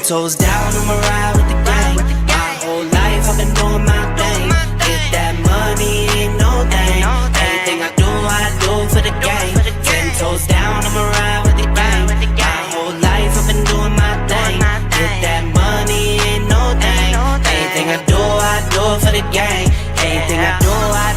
toes down, I'ma ride with the gang. My whole life I've been doing my thing. Get that money, ain't no thing. Anything I do for the gang. 10 toes down, I'ma ride with the gang. My whole life I've been doing my thing. Get that money, ain't no thing. Anything I do for the gang. Anything I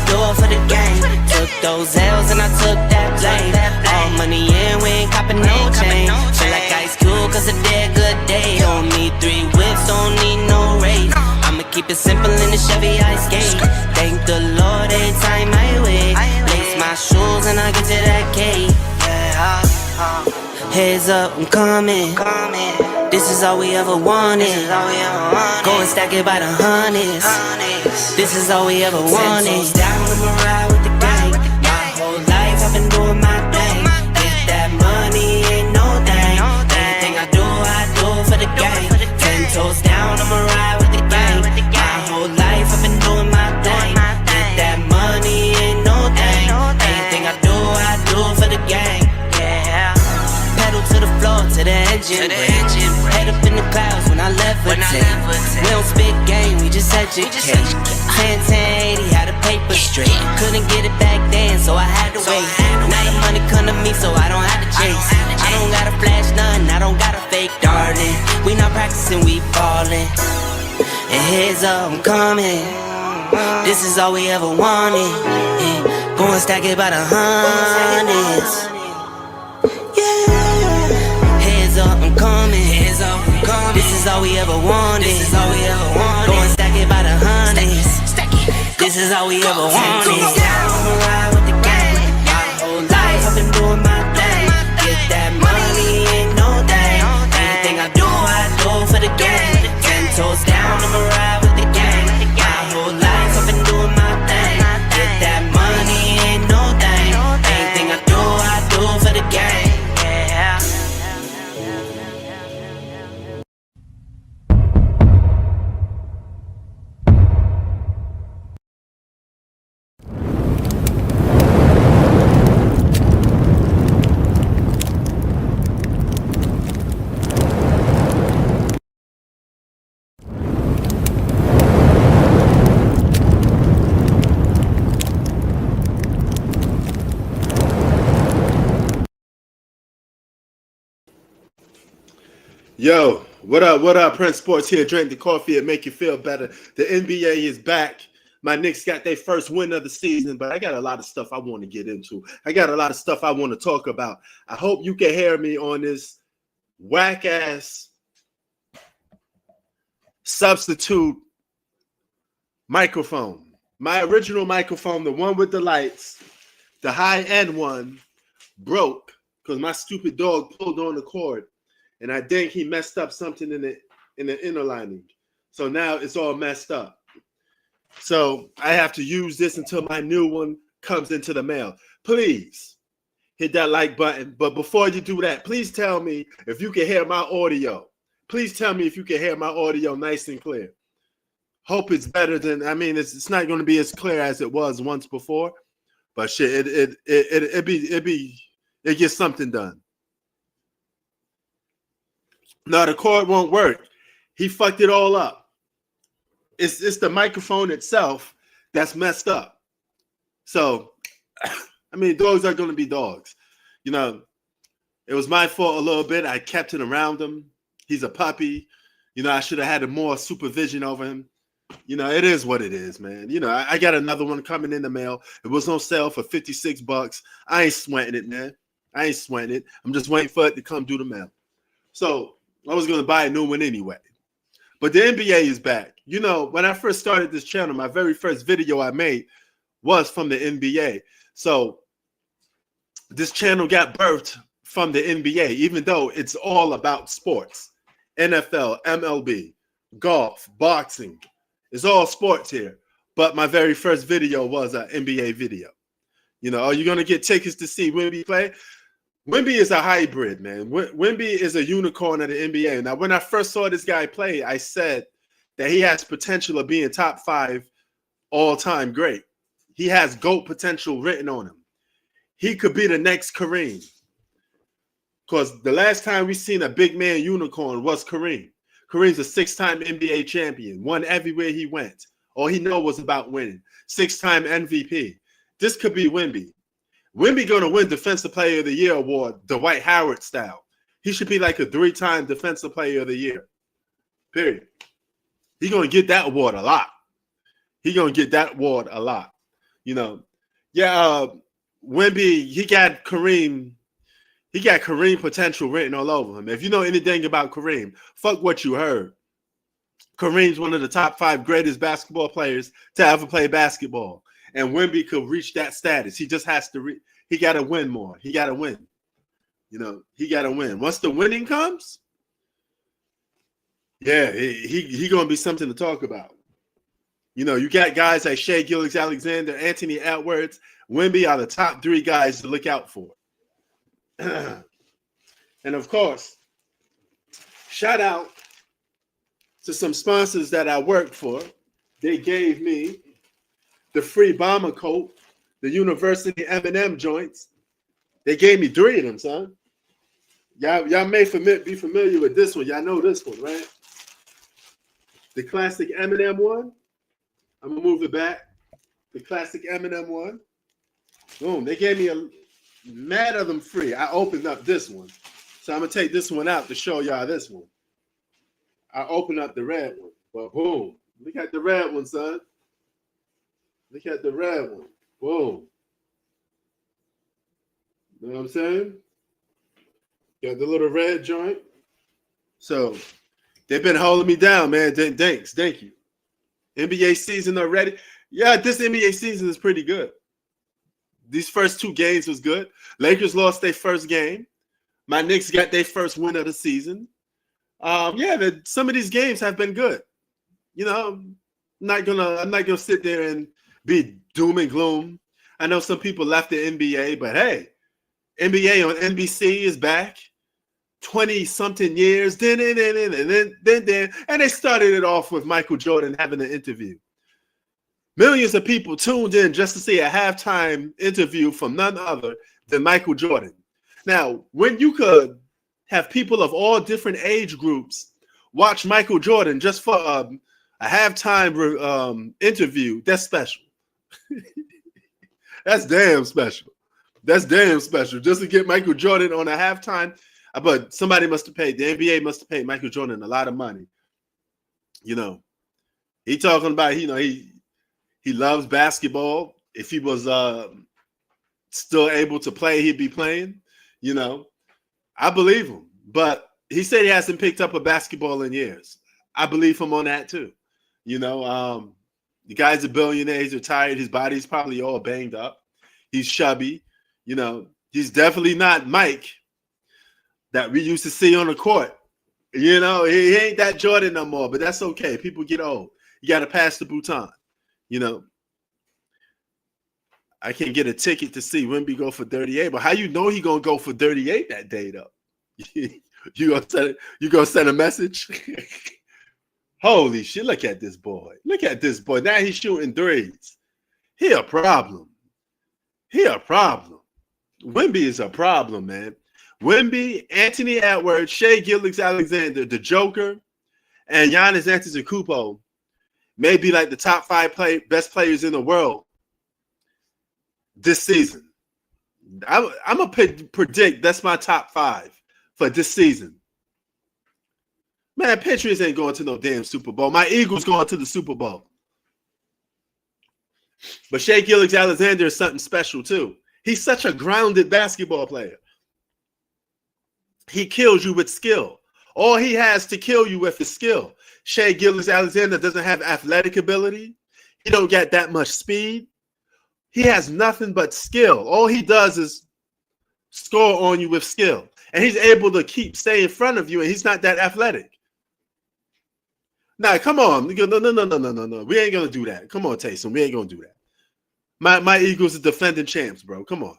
do for the gang. Took those L's and I took that blame. All money in, we ain't copping no chain. Feel like Ice Cube, cause a dead good day. Don't need 3 whips, don't need no race. I'ma keep it simple in the Chevy I skate. Thank the Lord every time I wait. Lace my shoes and I get to that cake. Heads up, I'm coming. This is all we ever wanted. Go and stack it by the hundreds. This is all we ever wanted. 10 toes down, I'ma ride with the gang. My whole life I've been doing my thing. Get that money, ain't no thing. Anything I do for the gang. 10 toes down, I'ma ride with the gang. My whole life I've been doing my thing. Get that money, ain't no thing. Anything I do for the gang. Yeah. Pedal to the floor, to the engine. Head up in the clouds when I levitate. We don't spit game, we just educate. 10-10-80, had a paper straight. Couldn't get it back then, so I had to wait. Now the money come to me, so I don't have to chase. I don't gotta flash nothing, I don't gotta fake, darling. We not practicing, we ballin'. And heads up, I'm coming. This is all we ever wanted. Go and stack it by the hundreds. Heads up, I'm coming. This is all we ever wanted. Go and stack it by the hundreds. This is all we ever wanted. I'ma ride with the gang. My whole life I've been doing my thing. Get that money, ain't no thing. Anything I do for the gang. 10 toes down, I'ma ride with the gang. My whole life I've been doing my thing. Get that money, ain't no thing. Anything I do for the gang. Yeah. Yo, what up, Prince Sports here. Drink the coffee and make you feel better. The NBA is back. My Knicks got their first win of the season, but I got a lot of stuff I want to get into. I got a lot of stuff I want to talk about. I hope you can hear me on this whack-ass substitute microphone. My original microphone, the one with the lights, the high-end one, broke because my stupid dog pulled on the cord. And I think he messed up something in the inner lining. So now it's all messed up. So I have to use this until my new one comes into the mail. Please hit that like button. But before you do that, please tell me if you can hear my audio. Please tell me if you can hear my audio nice and clear. Hope it's better than, it's not going to be as clear as it was once before. But shit, it gets something done. No, the cord won't work. He fucked it all up. It's the microphone itself that's messed up. So, dogs are going to be dogs. It was my fault a little bit. I kept it around him. He's a puppy. I should have had more supervision over him. It is what it is, man. I got another one coming in the mail. It was on sale for $56. I ain't sweating it, man. I ain't sweating it. I'm just waiting for it to come through the mail. So I was going to buy a new one anyway. But the NBA is back. When I first started this channel, my very first video I made was from the NBA. So this channel got birthed from the NBA, even though it's all about sports. NFL, MLB, golf, boxing. It's all sports here. But my very first video was an NBA video. Are you going to get tickets to see Wemby play? Wemby is a hybrid, man. Wemby is a unicorn of the NBA. Now, when I first saw this guy play, I said that he has potential of being top 5 all-time great. He has GOAT potential written on him. He could be the next Kareem. Because the last time we seen a big man unicorn was Kareem. Kareem's a 6-time NBA champion, won everywhere he went. All he know was about winning. 6-time MVP. This could be Wemby. Wemby going to win Defensive Player of the Year award, Dwight Howard style. He should be like a 3-time Defensive Player of the Year. Period. He's going to get that award a lot. He's going to get that award a lot. You know, yeah, Wemby, he got Kareem potential written all over him. If you know anything about Kareem, fuck what you heard. Kareem's one of the top 5 greatest basketball players to ever play basketball. And Wemby could reach that status. He just has to he got to win more. He got to win. You know, he got to win. Once the winning comes, yeah, he going to be something to talk about. You know, you got guys like Shai Gilgeous-Alexander, Anthony Edwards, Wemby are the top 3 guys to look out for. And of course, shout out to some sponsors that I work for. They gave me the free bomber coat, the University M&M joints. They gave me 3 of them, son. Y'all may be familiar with this one. Y'all know this one, right? The classic M&M one. I'm going to move it back. The classic M&M one. Boom. They gave me a mad of them free. I opened up this one. So I'm going to take this one out to show y'all this one. I opened up the red one. But boom. Look at the red one, son. Look at the red one. Boom. You know what I'm saying? Got the little red joint. So they've been holding me down, man. Thanks. Thank you. NBA season already. Yeah, this NBA season is pretty good. These first 2 games was good. Lakers lost their first game. My Knicks got their first win of the season. Some of these games have been good. You know, I'm not gonna sit there and be doom and gloom. I know some people left the NBA, but hey, NBA on NBC is back. 20-something years. And they started it off with Michael Jordan having an interview. Millions of people tuned in just to see a halftime interview from none other than Michael Jordan. Now, when you could have people of all different age groups watch Michael Jordan just for a halftime interview, that's special. That's damn special. That's damn special. Just to get Michael Jordan on a halftime. But somebody must have paid. The NBA must have paid Michael Jordan a lot of money. You know, he talking about, you know, he loves basketball. If he was still able to play, he'd be playing. You know, I believe him. But he said he hasn't picked up a basketball in years. I believe him on that too. You know, the guy's a billionaire. He's retired. His body's probably all banged up. He's chubby. You know, he's definitely not Mike that we used to see on the court. You know, he ain't that Jordan no more, but that's okay. People get old. You got to pass the baton. You know, I can get a ticket to see Wemby go for 38, but how you know he going to go for 38 that day, though? You gonna send a message? Holy shit, look at this boy. Look at this boy. Now he's shooting threes. He a problem. Wemby is a problem, man. Wemby, Anthony Edwards, Shai Gilgeous-Alexander, the Joker, and Giannis Antetokounmpo may be like the top 5 best players in the world this season. I'm going to predict that's my top 5 for this season. Man, Patriots ain't going to no damn Super Bowl. My Eagles going to the Super Bowl. But Shai Gilgeous-Alexander is something special, too. He's such a grounded basketball player. He kills you with skill. All he has to kill you with is skill. Shai Gilgeous-Alexander doesn't have athletic ability. He don't get that much speed. He has nothing but skill. All he does is score on you with skill. And he's able to stay in front of you, and he's not that athletic. Now, come on. No. We ain't going to do that. Come on, Taysom. We ain't going to do that. My Eagles are defending champs, bro. Come on.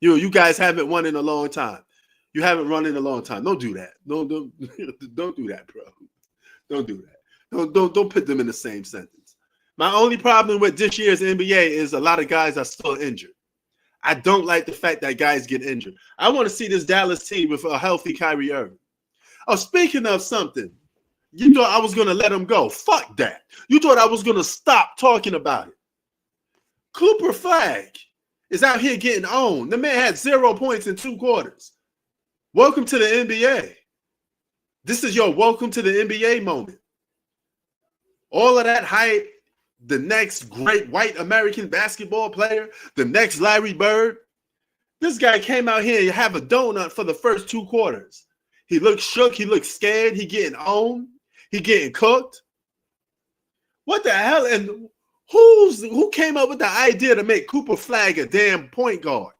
You guys haven't won in a long time. You haven't run in a long time. Don't do that. Don't do that, bro. Don't do that. Don't put them in the same sentence. My only problem with this year's NBA is a lot of guys are still injured. I don't like the fact that guys get injured. I want to see this Dallas team with a healthy Kyrie Irving. Oh, speaking of something, You thought I was going to let him go. Fuck that. You thought I was going to stop talking about it. Cooper Flag is out here getting owned. The man had 0 points in 2 quarters. Welcome to the NBA. This is your welcome to the NBA moment. All of that hype, the next great white American basketball player, the next Larry Bird. This guy came out here and have a donut for the first 2 quarters. He looked shook. He looked scared. He getting owned. He getting cooked. What the hell? And who came up with the idea to make Cooper Flag a damn point guard?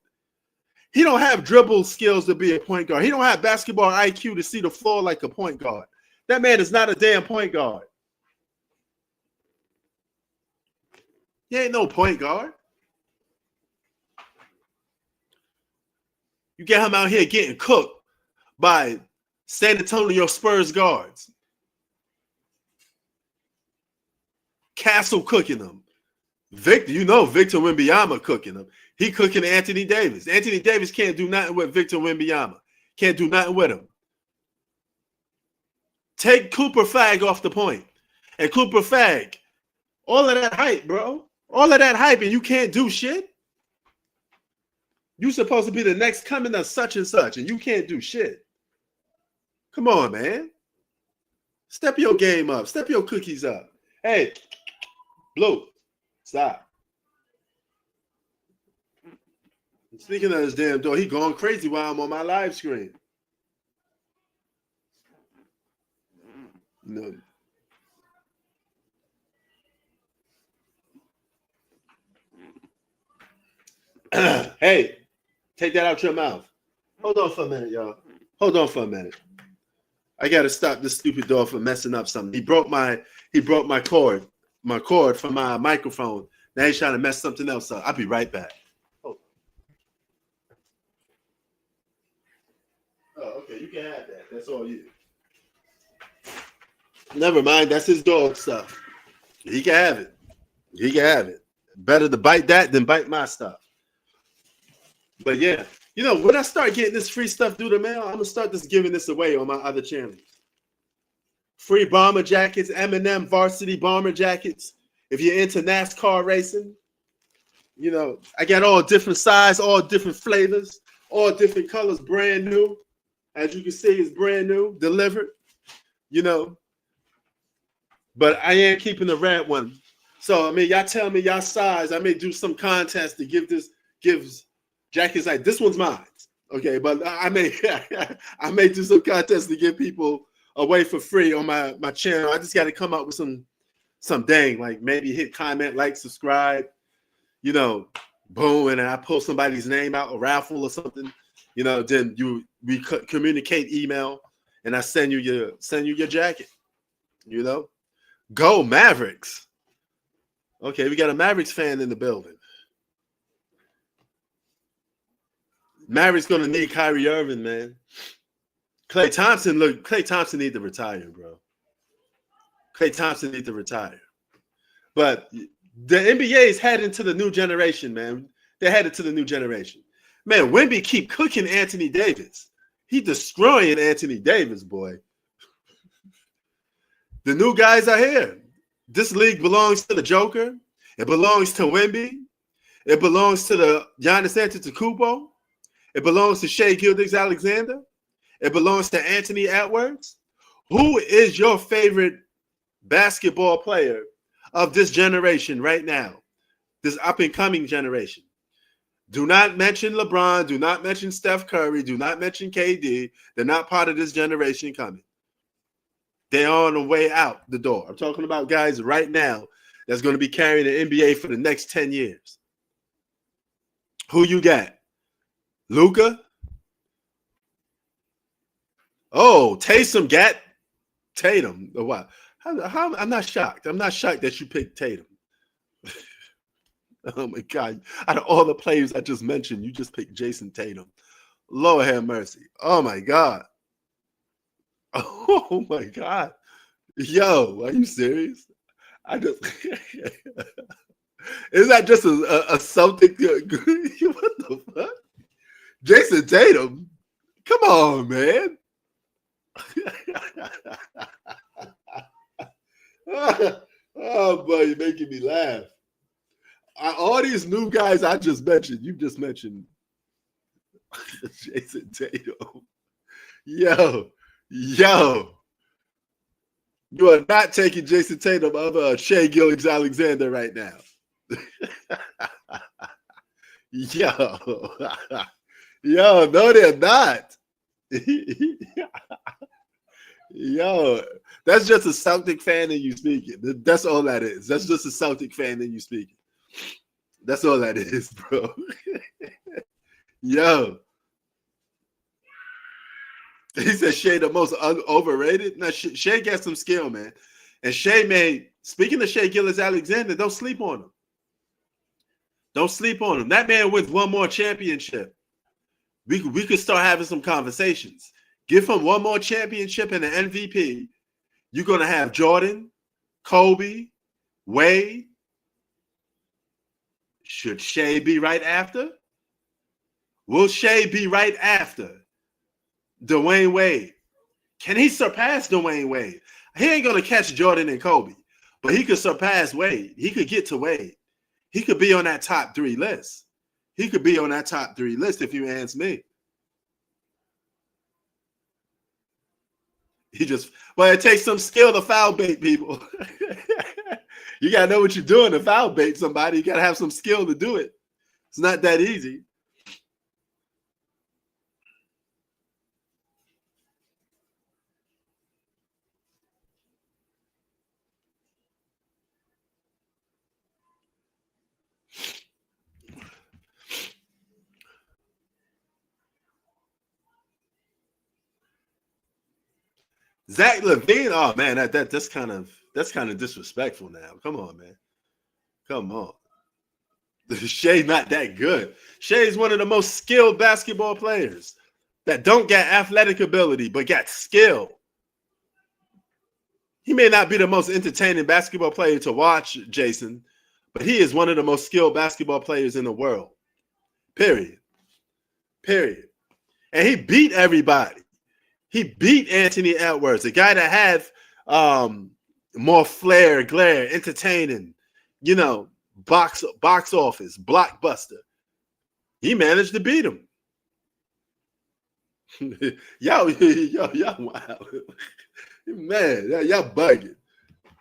He don't have dribble skills to be a point guard. He don't have basketball IQ to see the floor like a point guard. That man is not a damn point guard. He ain't no point guard. You get him out here getting cooked by San Antonio Spurs guards. Castle cooking them. Victor Wembanyama cooking them. He cooking Anthony Davis. Anthony Davis can't do nothing with Victor Wembanyama. Can't do nothing with him. Take Cooper Flag off the point. And Cooper Flag, all of that hype, bro. All of that hype and you can't do shit. You supposed to be the next coming of such and such and you can't do shit. Come on, man. Step your game up. Step your cookies up. Hey, Blue, stop. Speaking of this damn door, he going crazy while I'm on my live screen. No. Hey, take that out your mouth. Hold on for a minute, y'all. Hold on for a minute. I gotta stop this stupid dog from messing up something. He broke my cord from my microphone. Now he's trying to mess something else up. I'll be right back. Oh, okay, you can have that. That's all you. Never mind, that's his dog stuff. He can have it. He can have it. Better to bite that than bite my stuff. But yeah, you know, when I start getting this free stuff through the mail, I'm gonna start just giving this away on my other channels. Free bomber jackets, M&M varsity bomber jackets. If you're into NASCAR racing, you know, I got all different size, all different flavors, all different colors, brand new. As you can see, it's brand new, delivered, you know. But I am keeping the red one. So, I mean, y'all tell me y'all size. I may do some contest to gives jackets like this one's mine. Okay, but I may do some contest to give people away for free on my channel. I just got to come up with some dang, like maybe hit comment, like, subscribe, you know, boom, and I pull somebody's name out, a raffle or something, you know, then we communicate email and I send you your jacket, you know. Go Mavericks. Okay, we got a Mavericks fan in the building. Mavericks gonna need Kyrie Irving, man. Klay Thompson need to retire, bro. Klay Thompson need to retire. But the NBA is heading to the new generation, man. They're headed to the new generation. Man, Wemby keep cooking Anthony Davis. He destroying Anthony Davis, boy. The new guys are here. This league belongs to the Joker. It belongs to Wemby. It belongs to the Giannis Antetokounmpo. It belongs to Shai Gilgeous-Alexander. It belongs to Anthony Edwards. Who is your favorite basketball player of this generation right now? This up-and-coming generation. Do not mention LeBron. Do not mention Steph Curry. Do not mention KD. They're not part of this generation coming. They're on the way out the door. I'm talking about guys right now that's going to be carrying the NBA for the next 10 years. Who you got? Luka? Oh, Taysom got Tatum. Oh, wow. I'm not shocked. I'm not shocked that you picked Tatum. Oh, my God. Out of all the players I just mentioned, you just picked Jason Tatum. Lord have mercy. Oh, my God. Oh, my God. Yo, are you serious? Is that just a something? What the fuck? Jason Tatum? Come on, man. Oh boy, you're making me laugh. All these new guys I just mentioned, you just mentioned Jason Tatum. Yo, you are not taking Jason Tatum over Shea Gilgeous-Alexander right now. Yo, no, they're not. Yo, that's just a Celtic fan in you speaking. That's all that is. That's just a Celtic fan in you speaking. That's all that is, bro. Yo. He said Shea the most overrated. No, Shea got some skill, man. And speaking of Shea Gilgeous-Alexander, don't sleep on him. Don't sleep on him. That man wins one more championship. We could start having some conversations. Give him one more championship and an MVP. You're going to have Jordan, Kobe, Wade. Should Shea be right after? Will Shea be right after Dwayne Wade? Can he surpass Dwayne Wade? He ain't going to catch Jordan and Kobe, but he could surpass Wade. He could get to Wade. He could be on that top 3 list. He could be on that top 3 list if you ask me. It takes some skill to foul bait people. You got to know what you're doing to foul bait somebody. You got to have some skill to do it. It's not that easy. Zach LaVine, oh man, that's kind of disrespectful now. Come on, man. Come on. Shea's not that good. Shea's one of the most skilled basketball players that don't get athletic ability, but got skill. He may not be the most entertaining basketball player to watch, Jason, but he is one of the most skilled basketball players in the world. Period. And he beat everybody. He beat Anthony Edwards, a guy that had more flair, glare, entertaining, box office, blockbuster. He managed to beat him. y'all wow. Man, y'all bugging.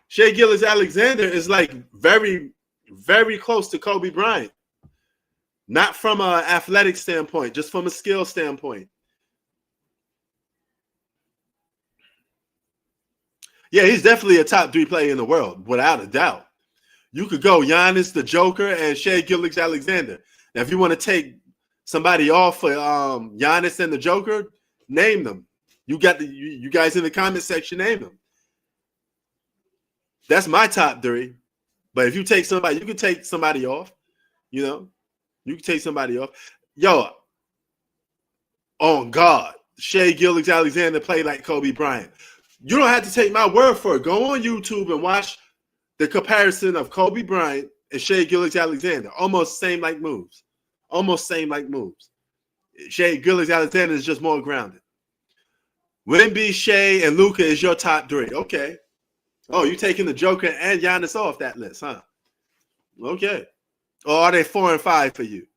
Shea Gilgeous-Alexander is like very, very close to Kobe Bryant. Not from an athletic standpoint, just from a skill standpoint. Yeah, he's definitely a top 3 player in the world, without a doubt. You could go Giannis, the Joker, and Shea Gilgeous-Alexander. Now, if you want to take somebody off for Giannis and the Joker, name them. You got you guys in the comment section, name them. That's my top 3. But if you take somebody, you can take somebody off. You can take somebody off. Yo, on God, Shea Gilgeous-Alexander played like Kobe Bryant. You don't have to take my word for it. Go on YouTube and watch the comparison of Kobe Bryant and Shea Gilgeous-Alexander. Almost same like moves. Shea Gilgeous-Alexander is just more grounded. Wemby, Shea, and Luka is your top 3. Okay. Oh, you taking the Joker and Giannis off that list, huh? Okay. Or are they 4 and 5 for you?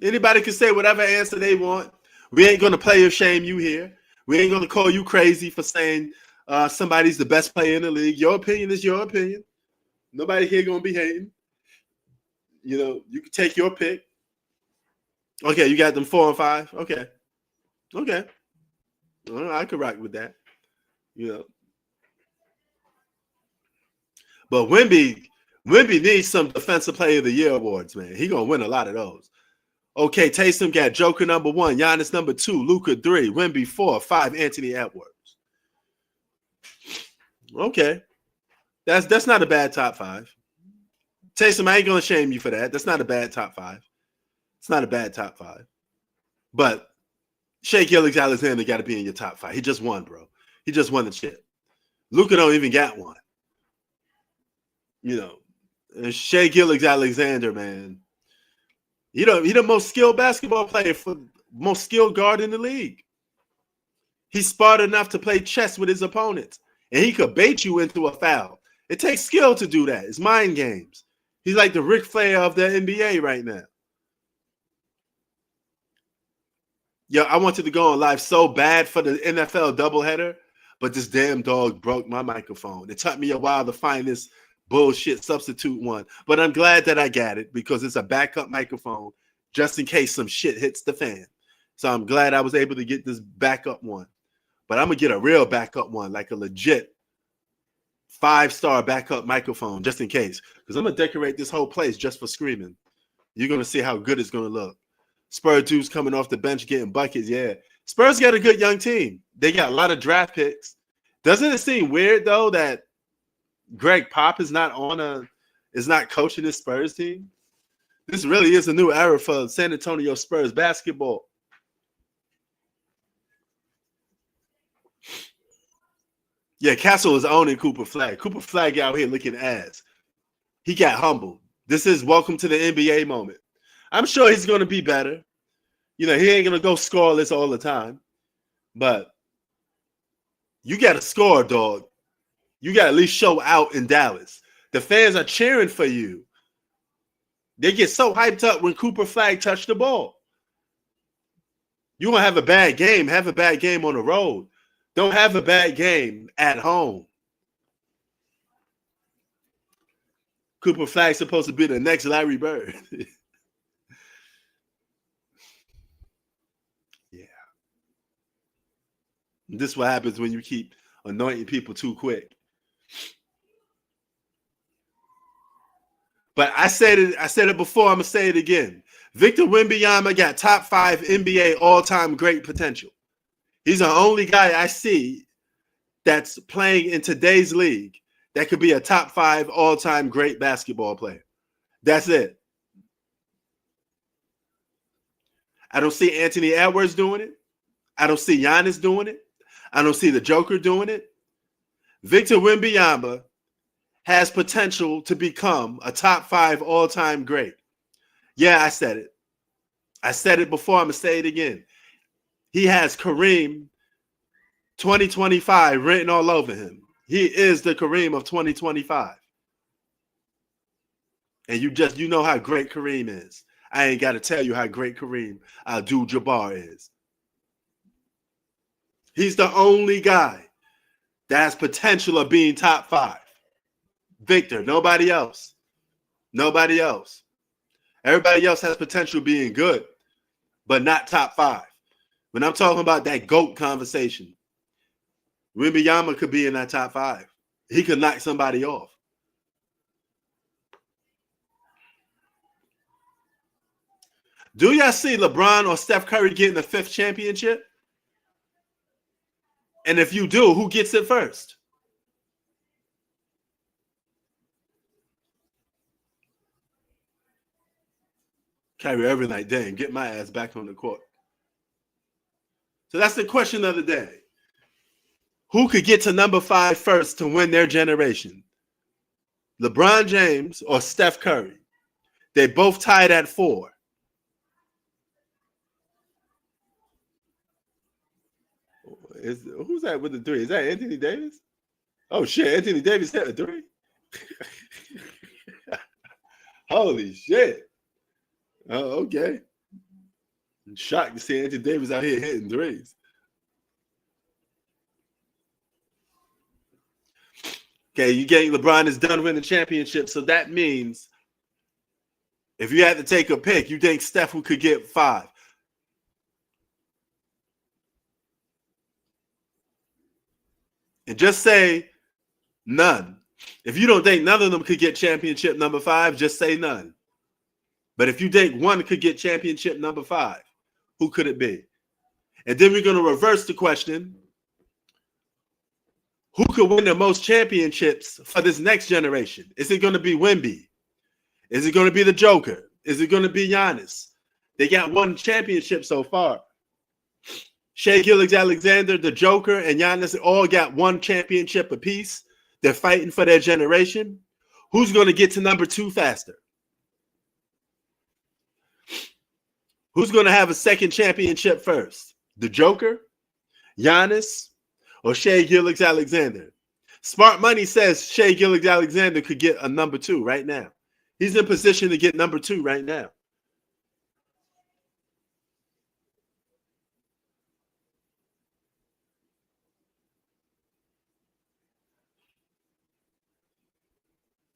Anybody can say whatever answer they want. We ain't going to play or shame you here. We ain't going to call you crazy for saying somebody's the best player in the league. Your opinion is your opinion. Nobody here going to be hating. You can take your pick. Okay, you got them 4 and 5. Okay. I could rock with that. But Wemby needs some Defensive Player of the Year awards, man. He going to win a lot of those. Okay, Taysom got Joker number 1, Giannis number 2, Luka 3, Wemby 4, 5, Anthony Edwards. Okay. That's not a bad top 5. Taysom, I ain't going to shame you for that. That's not a bad top 5. It's not a bad top 5. But Shea Gilgeous-Alexander got to be in your top 5. He just won, bro. He just won the chip. Luka don't even got one. And Shea Gilgeous-Alexander, man. He the most skilled basketball player, most skilled guard in the league. He's smart enough to play chess with his opponents, and he could bait you into a foul. It takes skill to do that. It's mind games. He's like the Ric Flair of the NBA right now. Yo, I wanted to go on live so bad for the NFL doubleheader, but this damn dog broke my microphone. It took me a while to find this bullshit substitute one, but I'm glad that I got it because it's a backup microphone just in case some shit hits the fan. So I'm glad I was able to get this backup one. But I'm going to get a real backup one, like a legit 5-star backup microphone just in case, because I'm going to decorate this whole place just for screaming. You're going to see how good it's going to look. Spurs dudes coming off the bench getting buckets. Yeah. Spurs got a good young team. They got a lot of draft picks. Doesn't it seem weird, though, that Greg Pop is not coaching this Spurs team? This really is a new era for San Antonio Spurs basketball. Yeah, Castle is owning Cooper Flag. Cooper Flag out here looking ass. He got humbled. This is welcome to the NBA moment. I'm sure he's going to be better. You know, he ain't going to go scoreless all the time. But you got to score, dog. You got to at least show out in Dallas. The fans are cheering for you. They get so hyped up when Cooper Flag touched the ball. You're going to have a bad game. Have a bad game on the road. Don't have a bad game at home. Cooper Flag's supposed to be the next Larry Bird. Yeah. This is what happens when you keep anointing people too quick. But I said it before, I'm going to say it again. Victor Wembanyama got top 5 NBA all-time great potential. He's the only guy I see that's playing in today's league that could be a top 5 all-time great basketball player. That's it. I don't see Anthony Edwards doing it. I don't see Giannis doing it. I don't see the Joker doing it. Victor Wembanyama has potential to become a top 5 all-time great. Yeah, I said it. I said it before. I'm going to say it again. He has Kareem 2025 written all over him. He is the Kareem of 2025. And you know how great Kareem is. I ain't got to tell you how great Kareem Abdul-Jabbar is. He's the only guy that has potential of being top 5. Victor, nobody else. Nobody else. Everybody else has potential being good, but not top 5. When I'm talking about that GOAT conversation, Wembanyama could be in that top 5. He could knock somebody off. Do y'all see LeBron or Steph Curry getting the 5th championship? And if you do, who gets it first? Kyrie Irving like, dang, get my ass back on the court. So that's the question of the day. Who could get to number 5 first to win their generation? LeBron James or Steph Curry? They both tied at 4. Who's that with the 3? Is that Anthony Davis? Oh, shit. Anthony Davis hit a 3? Holy shit. Oh, okay. I'm shocked to see Anthony Davis out here hitting 3s. Okay, you getting LeBron is done winning the championship, so that means if you had to take a pick, you think Steph could get 5. And just say none. If you don't think none of them could get championship number 5, just say none. But if you think one could get championship number 5, who could it be? And then we're going to reverse the question. Who could win the most championships for this next generation? Is it going to be Wemby? Is it going to be the Joker? Is it going to be Giannis? They got 1 championship so far. Shai Gilgeous-Alexander, the Joker, and Giannis all got 1 championship apiece. They're fighting for their generation. Who's going to get to number 2 faster? Who's going to have a second championship first? The Joker? Giannis or Shea Gilgeous-Alexander? Smart money says Shea Gilgeous-Alexander could get a number 2 right now. He's in position to get number 2 right now.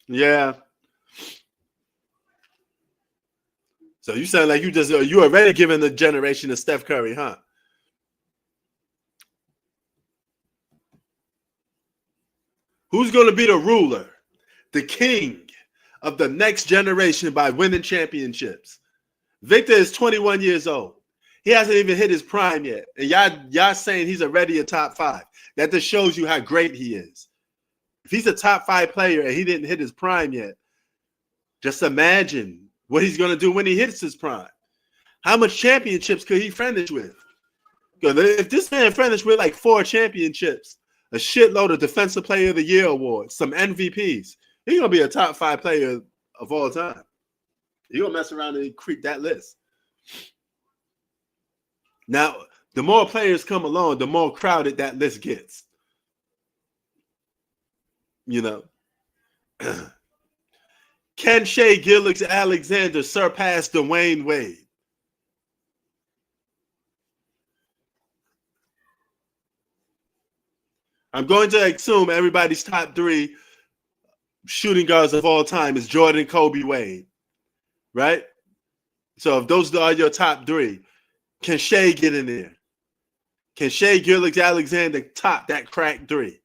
Yeah. So you sound like you already giving the generation to Steph Curry, huh? Who's going to be the ruler, the king of the next generation by winning championships? Victor is 21 years old. He hasn't even hit his prime yet. And y'all saying he's already a top 5. That just shows you how great he is. If he's a top 5 player and he didn't hit his prime yet, just imagine what he's going to do when he hits his prime. How much championships could he finish with? Because if this man finished with like 4 championships, a shitload of Defensive Player of the Year awards, some MVPs, he's going to be a top 5 player of all time. He's going to mess around and creep that list. Now, the more players come along, the more crowded that list gets. You know. Can Shea Gilgeous-Alexander surpass Dwayne Wade? I'm going to assume everybody's top 3 shooting guards of all time is Jordan, Kobe, Wade, right? So if those are your top 3, can Shea get in there? Can Shea Gilgeous-Alexander top that crack 3?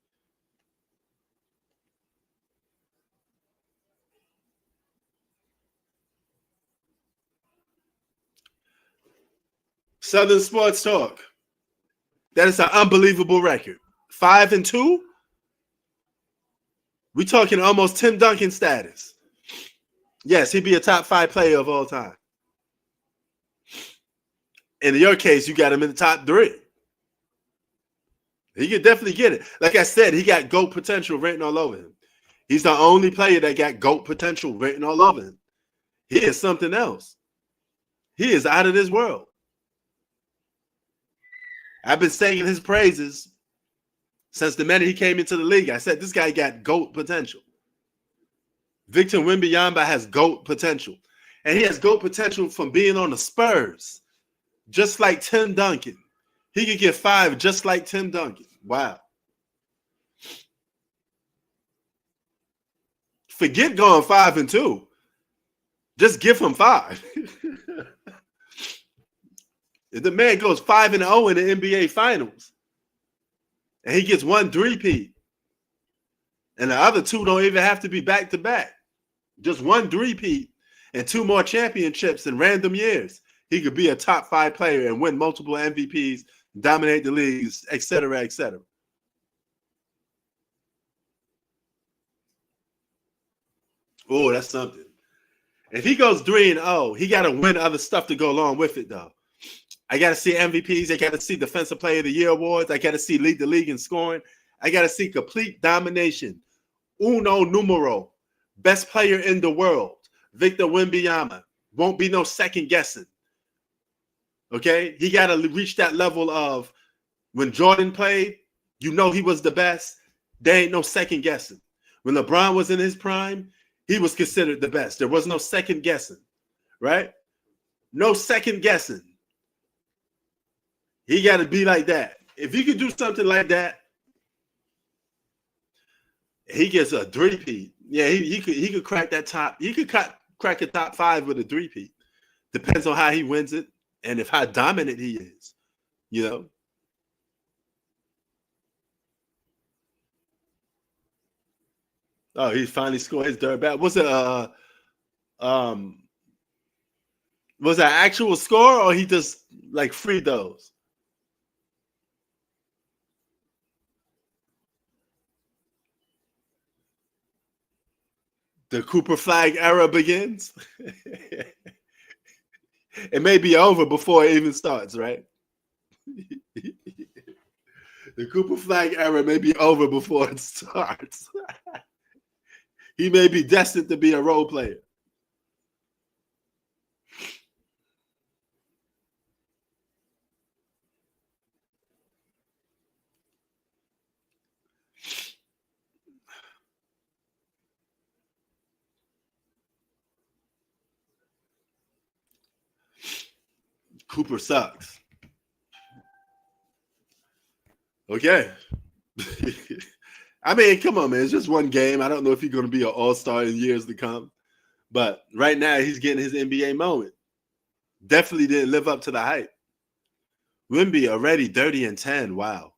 Southern Sports Talk. That is an unbelievable record. 5-2. We're talking almost Tim Duncan status. Yes, he'd be a top 5 player of all time. In your case, you got him in the top 3. He could definitely get it. Like I said, he got GOAT potential written all over him. He's the only player that got GOAT potential written all over him. He is something else. He is out of this world. I've been singing his praises since the minute he came into the league. I said, this guy got GOAT potential. Victor Wembanyama has GOAT potential. And he has GOAT potential from being on the Spurs, just like Tim Duncan. He could get 5 just like Tim Duncan. Wow. Forget going 5-2. Just give him 5. If the man goes 5-0 in the NBA Finals, and he gets 1 3-peat, and the other 2 don't even have to be back-to-back, just 1 3-peat and 2 more championships in random years, he could be a top 5 player and win multiple MVPs, dominate the leagues, et cetera, et cetera. Oh, that's something. If he goes 3-0, he got to win other stuff to go along with it, though. I got to see MVPs. I got to see Defensive Player of the Year awards. I got to see lead the league in scoring. I got to see complete domination. Uno numero. Best player in the world. Victor Wembanyama. Won't be no second guessing. Okay? He got to reach that level of when Jordan played, you know he was the best. There ain't no second guessing. When LeBron was in his prime, he was considered the best. There was no second guessing. Right? No second guessing. He got to be like that. If he could do something like that, he gets a 3-peat. Yeah, he could crack that top. He could crack a top 5 with a 3-peat. Depends on how he wins it and if how dominant he is. You know. Oh, he finally scored his third back. Was that actual score or he just like free those? The Cooper Flag era begins. It may be over before it even starts, right? The Cooper Flag era may be over before it starts. He may be destined to be a role player. Cooper sucks. Okay. I mean, come on, man. It's just one game. I don't know if he's going to be an all-star in years to come. But right now, he's getting his NBA moment. Definitely didn't live up to the hype. Wemby already 30-10. Wow.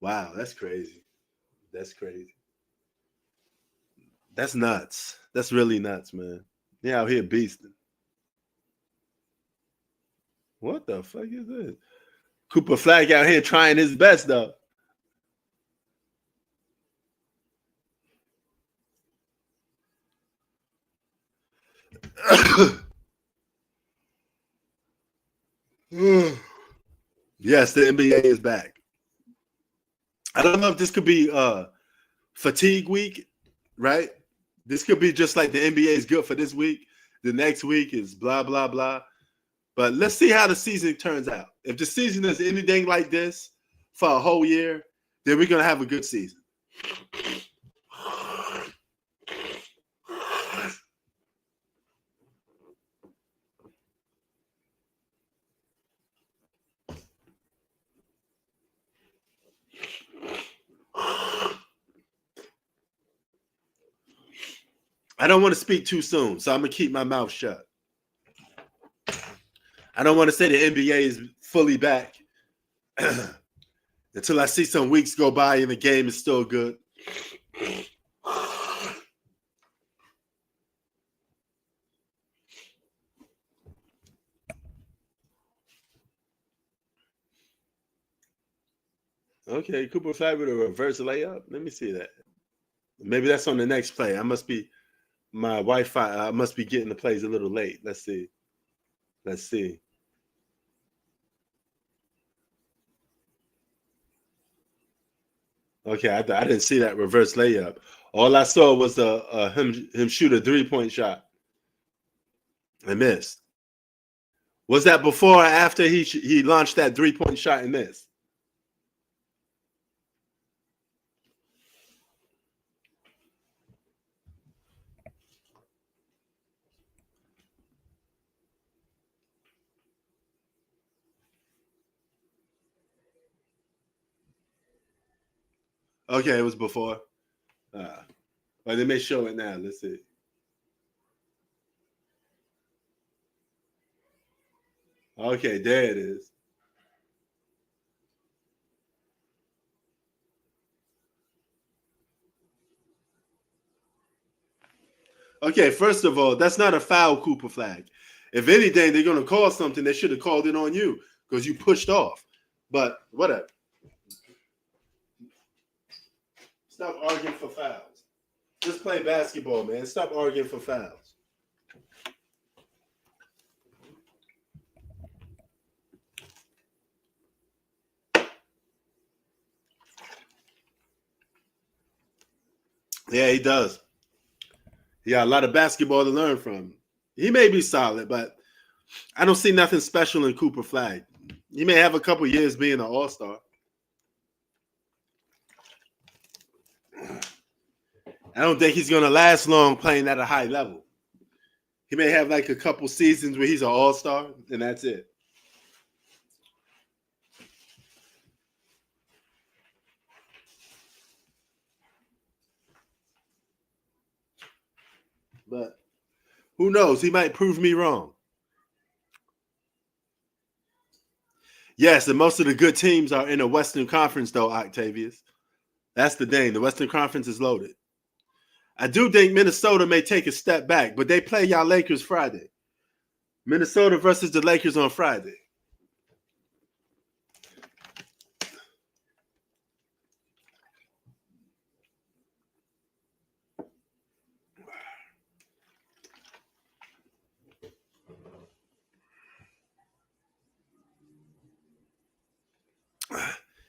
Wow, that's crazy. That's crazy. That's nuts. That's really nuts, man. Yeah, out here beasting. What the fuck is this? Cooper Flag out here trying his best, though. Yes, the NBA is back. I don't know if this could be fatigue week, right? This could be just like the NBA is good for this week. The next week is blah, blah, blah. But let's see how the season turns out. If the season is anything like this for a whole year, then we're going to have a good season. I don't want to speak too soon, so I'm going to keep my mouth shut. I don't want to say the NBA is fully back until I see some weeks go by and the game is still good. Okay, Cooper Flag with a reverse layup. Let me see that. Maybe that's on the next play. I must be my Wi-Fi. I must be getting the plays a little late. Let's see. Let's see. Okay, I didn't see that reverse layup. All I saw was him shoot a 3-point shot. I missed. Was that before or after he launched that 3-point shot and missed? Okay, it was before. But they may show it now. Let's see. Okay, there it is. Okay, first of all, that's not a foul, Cooper Flag. If anything, they're going to call something. They should have called it on you because you pushed off. But whatever. Stop arguing for fouls. Just play basketball, man. Stop arguing for fouls. Yeah, he does. He got a lot of basketball to learn from. He may be solid, but I don't see nothing special in Cooper Flag. He may have a couple years being an all-star. I don't think he's going to last long playing at a high level. He may have like a couple seasons where he's an all-star, and that's it. But who knows? He might prove me wrong. Yes, and most of the good teams are in the Western Conference, though, Octavius. That's the thing. The Western Conference is loaded. I do think Minnesota may take a step back, but they play y'all Lakers Friday. Minnesota versus the Lakers on Friday.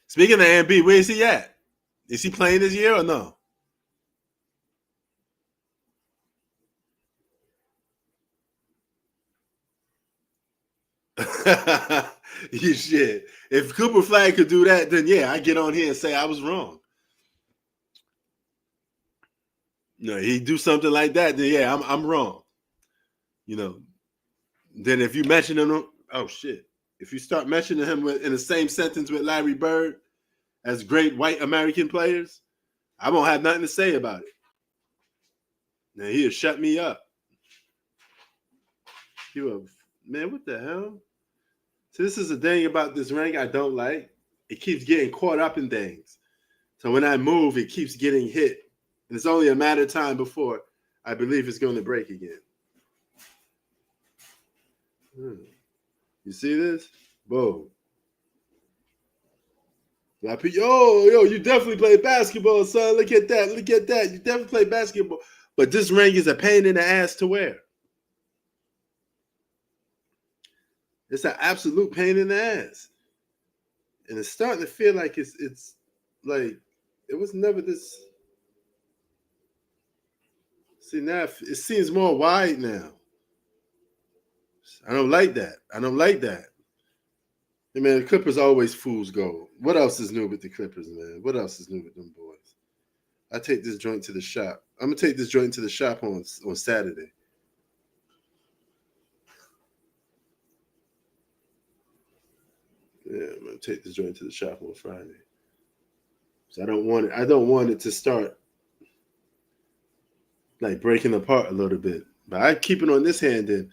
Speaking of Embiid, where is he at? Is he playing this year or no? You shit. If Cooper Flag could do that, then yeah, I get on here and say I was wrong. No, he do something like that, then yeah, I'm wrong. You know. Then if you mention him, oh shit. If you start mentioning him in the same sentence with Larry Bird as great white American players, I won't have nothing to say about it. Now he'll shut me up. Man, what the hell? So this is the thing about this ring I don't like. It keeps getting caught up in things. So when I move, it keeps getting hit. And it's only a matter of time before I believe it's going to break again. You see this? Boom. Yo, you definitely play basketball, son. Look at that. Look at that. You definitely play basketball. But this ring is a pain in the ass to wear. It's an absolute pain in the ass. And it's starting to feel like it's like it was never this. See, now it seems more wide now. I don't like that. I don't like that. Hey, man, the Clippers always fool's gold. What else is new with the Clippers, man? What else is new with them boys? I take this joint to the shop. I'm going to take this joint to the shop on Saturday. Yeah, I'm going to take this joint to the shop on Friday. So I don't want it to start like breaking apart a little bit. But I keep it on this hand then,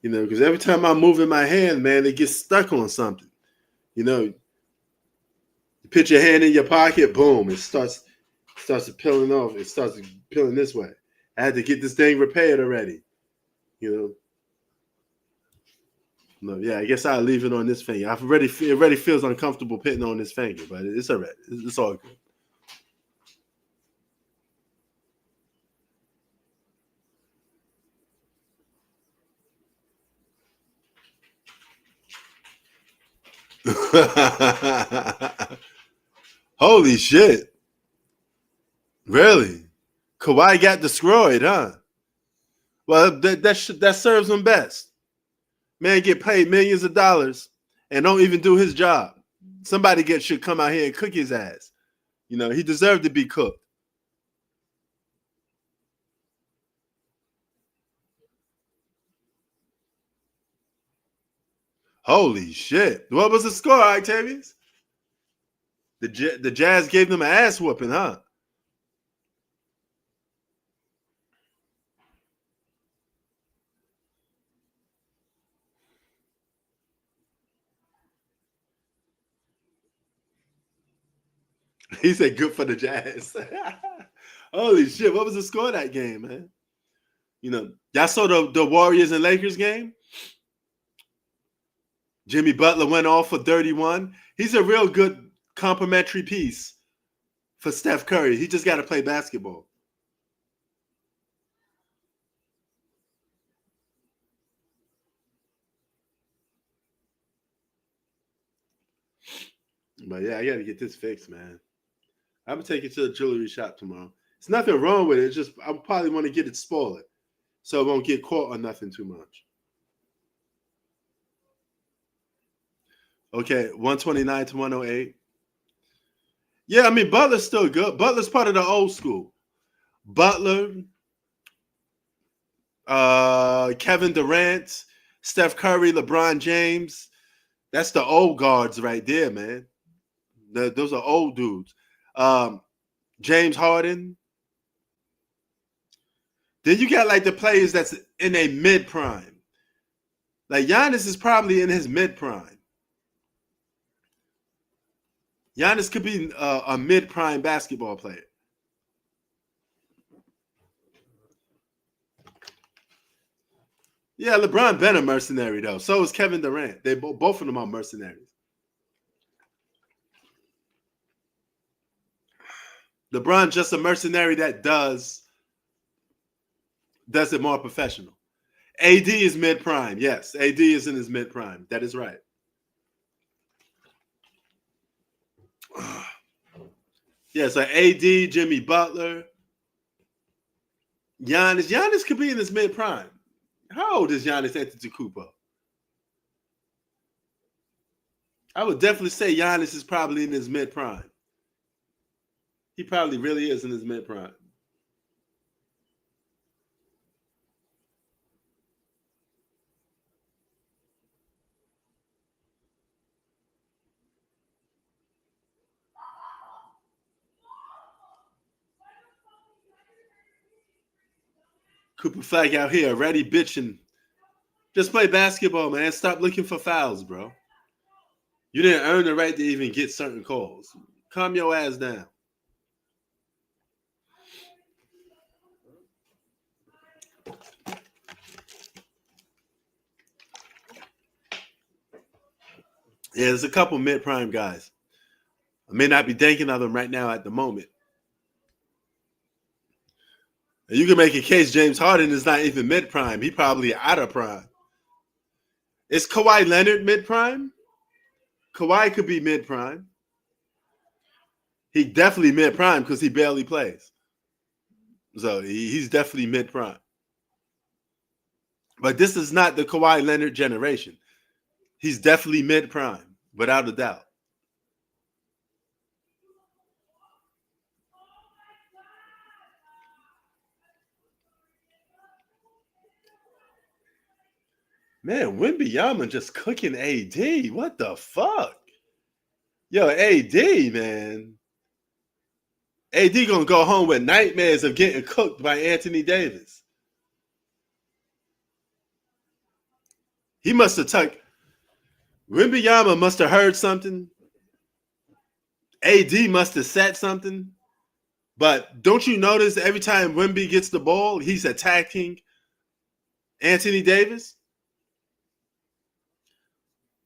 because every time I'm moving my hand, man, it gets stuck on something. You put your hand in your pocket, boom, it starts peeling off. It starts peeling this way. I had to get this thing repaired already. No, yeah, I guess I'll leave it on this finger. It already feels uncomfortable putting on this finger, but it's all right. It's all good. Holy shit. Really? Kawhi got destroyed, huh? Well, that serves him best. Man get paid millions of dollars and don't even do his job. Somebody should come out here and cook his ass. He deserved to be cooked. Holy shit. What was the score, Octavius? The Jazz gave them an ass whooping, huh? He said good for the Jazz. Holy shit. What was the score of that game, man? Y'all saw the Warriors and Lakers game? Jimmy Butler went off for 31. He's a real good complimentary piece for Steph Curry. He just got to play basketball. But yeah, I got to get this fixed, man. I'm going to take it to the jewelry shop tomorrow. There's nothing wrong with it. It's just I probably want to get it spoiled so it won't get caught on nothing too much. Okay, 129 to 108. Yeah, I mean, Butler's still good. Butler's part of the old school. Butler, Kevin Durant, Steph Curry, LeBron James. That's the old guards right there, man. Those are old dudes. James Harden. Then you got like the players that's in a mid prime. Like Giannis is probably in his mid prime. Giannis could be a mid prime basketball player. Yeah, LeBron been a mercenary though. So is Kevin Durant. They both of them are mercenaries. LeBron just a mercenary that does it more professional. AD is mid prime. Yes, AD is in his mid prime. That is right. Yeah, so AD, Jimmy Butler, Giannis. Giannis could be in his mid prime. How old is Giannis Antetokounmpo? I would definitely say Giannis is probably in his mid prime. He probably really is in his mid prime. Cooper Flag out here already bitching. Just play basketball, man. Stop looking for fouls, bro. You didn't earn the right to even get certain calls. Calm your ass down. Yeah, there's a couple mid-prime guys. I may not be thinking of them right now at the moment. And you can make a case James Harden is not even mid-prime. He probably out of prime. Is Kawhi Leonard mid-prime? Kawhi could be mid-prime. He definitely mid-prime because he barely plays. So he's definitely mid-prime. But this is not the Kawhi Leonard generation. He's definitely mid-prime, without a doubt. Man, Wembanyama just cooking AD. What the fuck? Yo, AD, man. AD gonna go home with nightmares of getting cooked by Anthony Davis. He must have tucked. Wembanyama must have heard something. AD must have said something. But don't you notice every time Wemby gets the ball, he's attacking Anthony Davis?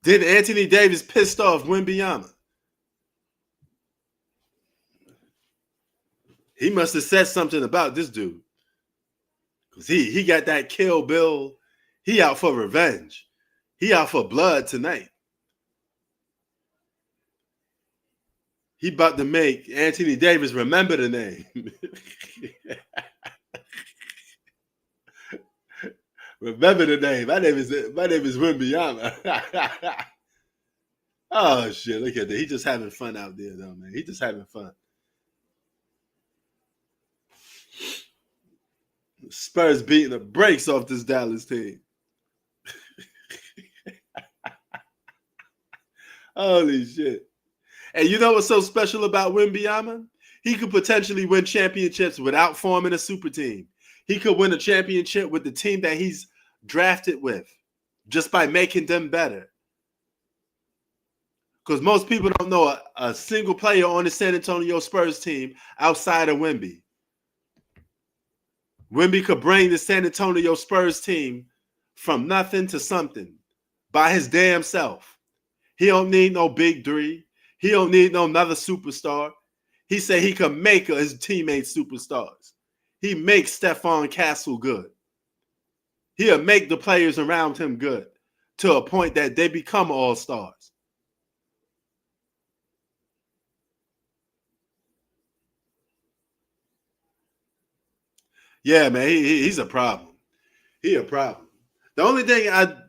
Then Anthony Davis pissed off Wembanyama. He must have said something about this dude. Because he got that Kill Bill. He out for revenge. He out for blood tonight. He about to make Anthony Davis remember the name. Remember the name. My name is Wembanyama. Oh shit! Look at that. He just having fun out there, though, man. He just having fun. Spurs beating the brakes off this Dallas team. Holy shit! And you know what's so special about Wembanyama? He could potentially win championships without forming a super team. He could win a championship with the team that he's drafted with, just by making them better. Because most people don't know a single player on the San Antonio Spurs team outside of Wemby. Wemby could bring the San Antonio Spurs team from nothing to something by his damn self. He don't need no big three. He don't need no another superstar. He said he could make his teammates superstars. He makes Stephon Castle good. He'll make the players around him good to a point that they become all-stars. Yeah, man, he's a problem. He a problem. The only thing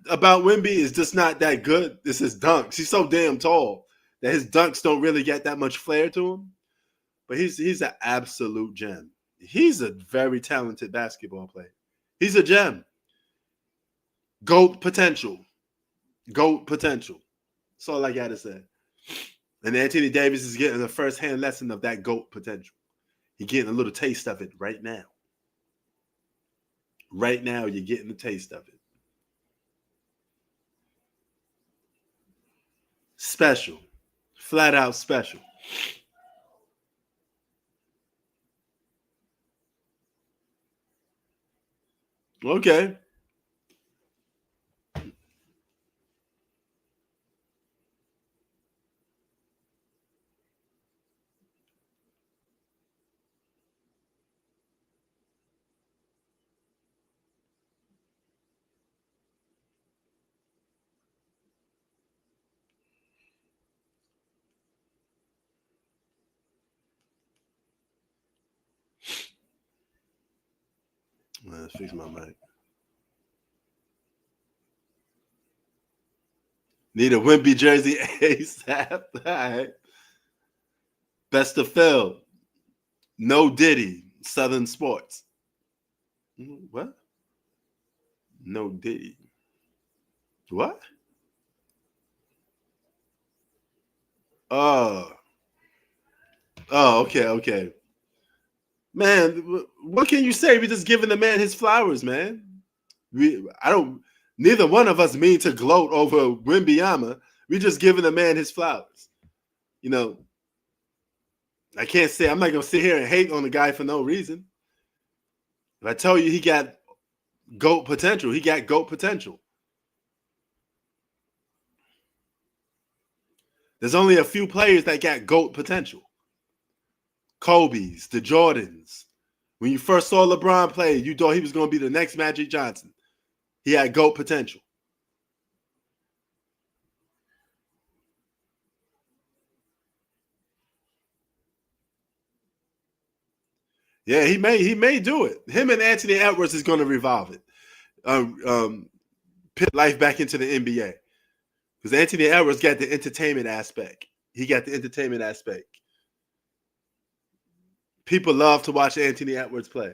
about Wemby is just not that good. It's his dunks. He's so damn tall that his dunks don't really get that much flair to him. But he's an absolute gem. He's a very talented basketball player. He's a gem. GOAT potential. GOAT potential. That's all I got to say. And Anthony Davis is getting a first-hand lesson of that GOAT potential. He's getting a little taste of it right now. Right now, you're getting the taste of it. Special. Flat out special. Okay. Let's fix my mic. Need a Wimpy jersey ASAP. All right. Best of Phil. No Diddy. Southern Sports. What? No Diddy. What? Oh. Oh, okay. Man, what can you say? We're just giving the man his flowers, man. Neither one of us mean to gloat over Wembanyama. We're just giving the man his flowers. You know, I can't say, I'm not going to sit here and hate on the guy for no reason. If I tell you he got GOAT potential, he got GOAT potential. There's only a few players that got GOAT potential. Kobe's, the Jordans. When you first saw LeBron play, you thought he was going to be the next Magic Johnson. He had GOAT potential. Yeah, he may do it. Him and Anthony Edwards is going to revolve it. Put life back into the NBA. Because Anthony Edwards got the entertainment aspect. He got the entertainment aspect. People love to watch Anthony Edwards play.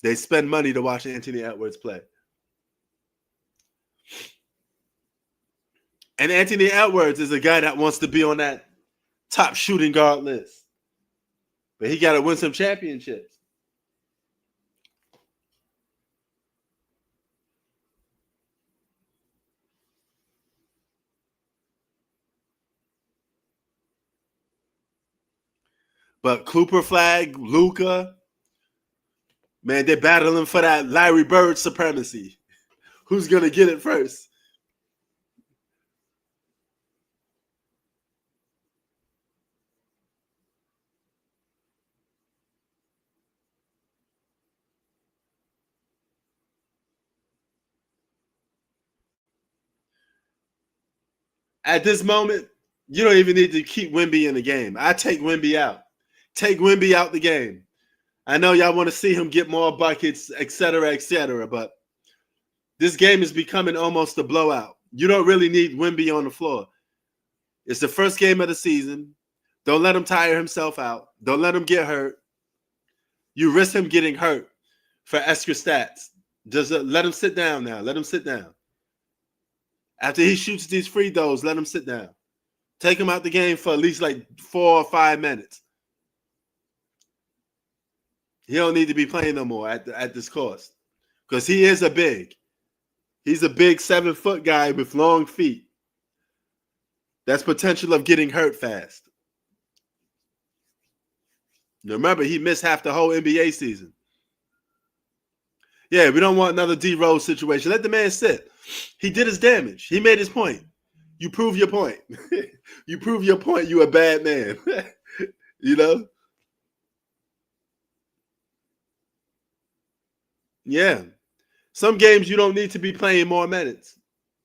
They spend money to watch Anthony Edwards play. And Anthony Edwards is a guy that wants to be on that top shooting guard list. But he got to win some championships. But Cooper Flag, Luka, man, they're battling for that Larry Bird supremacy. Who's going to get it first? At this moment, you don't even need to keep Wemby in the game. I take Wemby out. Take Wemby out the game. I know y'all want to see him get more buckets, et cetera, but this game is becoming almost a blowout. You don't really need Wemby on the floor. It's the first game of the season. Don't let him tire himself out. Don't let him get hurt. You risk him getting hurt for extra stats. Just let him sit down now. Let him sit down. After he shoots these free throws, let him sit down. Take him out the game for at least like 4 or 5 minutes. He don't need to be playing no more at this cost. Because he is a big. He's a big 7-foot guy with long feet. That's potential of getting hurt fast. Remember, he missed half the whole NBA season. Yeah, we don't want another D-Rose situation. Let the man sit. He did his damage. He made his point. You prove your point. You prove your point. You a bad man. You know? Yeah. Some games you don't need to be playing more minutes.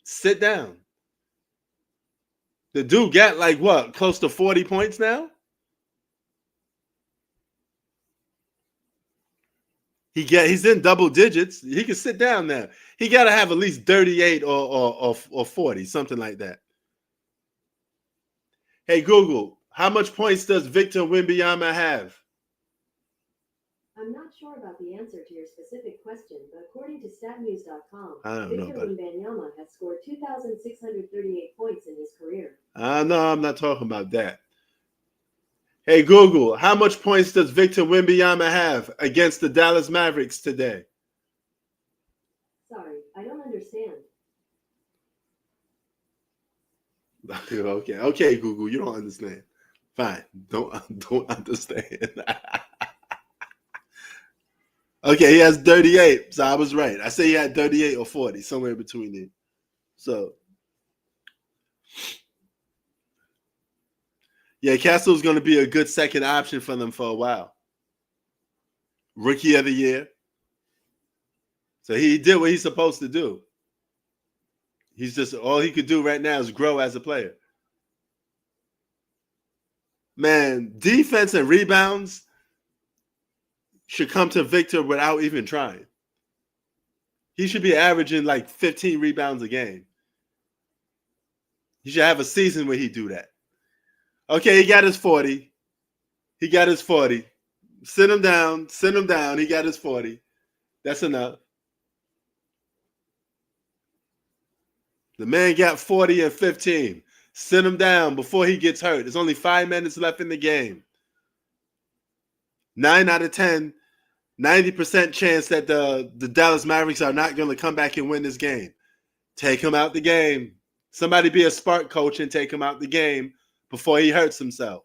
Sit down. The dude got like what? Close to 40 points now? He's in double digits. He can sit down now. He got to have at least 38 or 40, something like that. Hey, Google, how much points does Victor Wembanyama have? I'm not sure about the answer to your specific question, but according to statnews.com, Victor Wembanyama has scored 2,638 points in his career. No, I'm not talking about that. Hey, Google, how much points does Victor Wembanyama have against the Dallas Mavericks today? Sorry, I don't understand. Okay, Google, you don't understand. Fine, don't understand. Okay, he has 38, so I was right. I say he had 38 or 40, somewhere between there. So, yeah, Castle's going to be a good second option for them for a while. Rookie of the year. So he did what he's supposed to do. He's just, all he could do right now is grow as a player. Man, defense and rebounds should come to Victor without even trying. He should be averaging like 15 rebounds a game. He should have a season where he do that. Okay, he got his 40. He got his 40. Sit him down. He got his 40. That's enough. The man got 40 and 15. Sit him down before he gets hurt. There's only 5 minutes left in the game. 9 out of 10, 90% chance that the Dallas Mavericks are not going to come back and win this game. Take him out the game. Somebody be a spark coach and take him out the game before he hurts himself.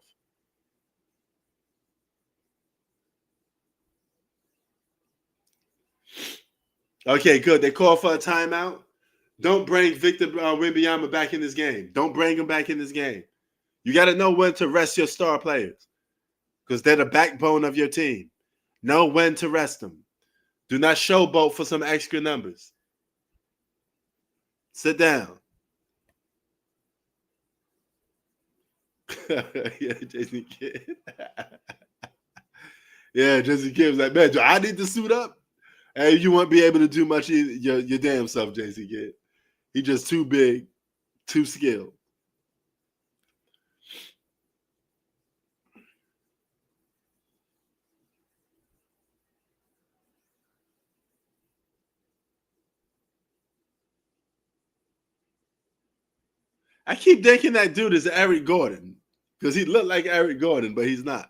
Okay, good. They call for a timeout. Don't bring Victor Wembanyama back in this game. Don't bring him back in this game. You got to know when to rest your star players because they're the backbone of your team. Know when to rest them. Do not showboat for some extra numbers. Sit down. Yeah, Jason Kidd. Yeah, Jason Kidd was like, man, do I need to suit up? Hey, you won't be able to do much your damn self, Jason Kidd. He just too big, too skilled. I keep thinking that dude is Eric Gordon because he looked like Eric Gordon, but he's not.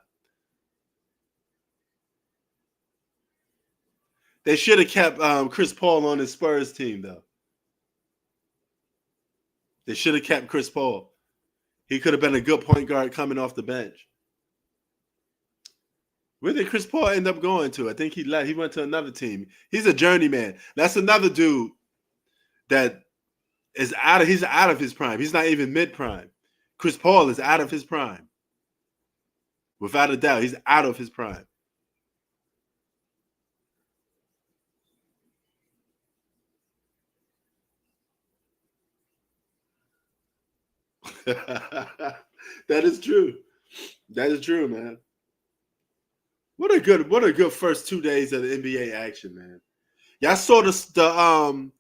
They should have kept Chris Paul on his Spurs team, though. They should have kept Chris Paul. He could have been a good point guard coming off the bench. Where did Chris Paul end up going to? I think he left. He went to another team. He's a journeyman. That's another dude that is he's out of his prime. He's not even mid-prime. Chris Paul is out of his prime. Without a doubt, he's out of his prime. That is true. That is true, man. What a good first 2 days of the NBA action, man. Y'all saw the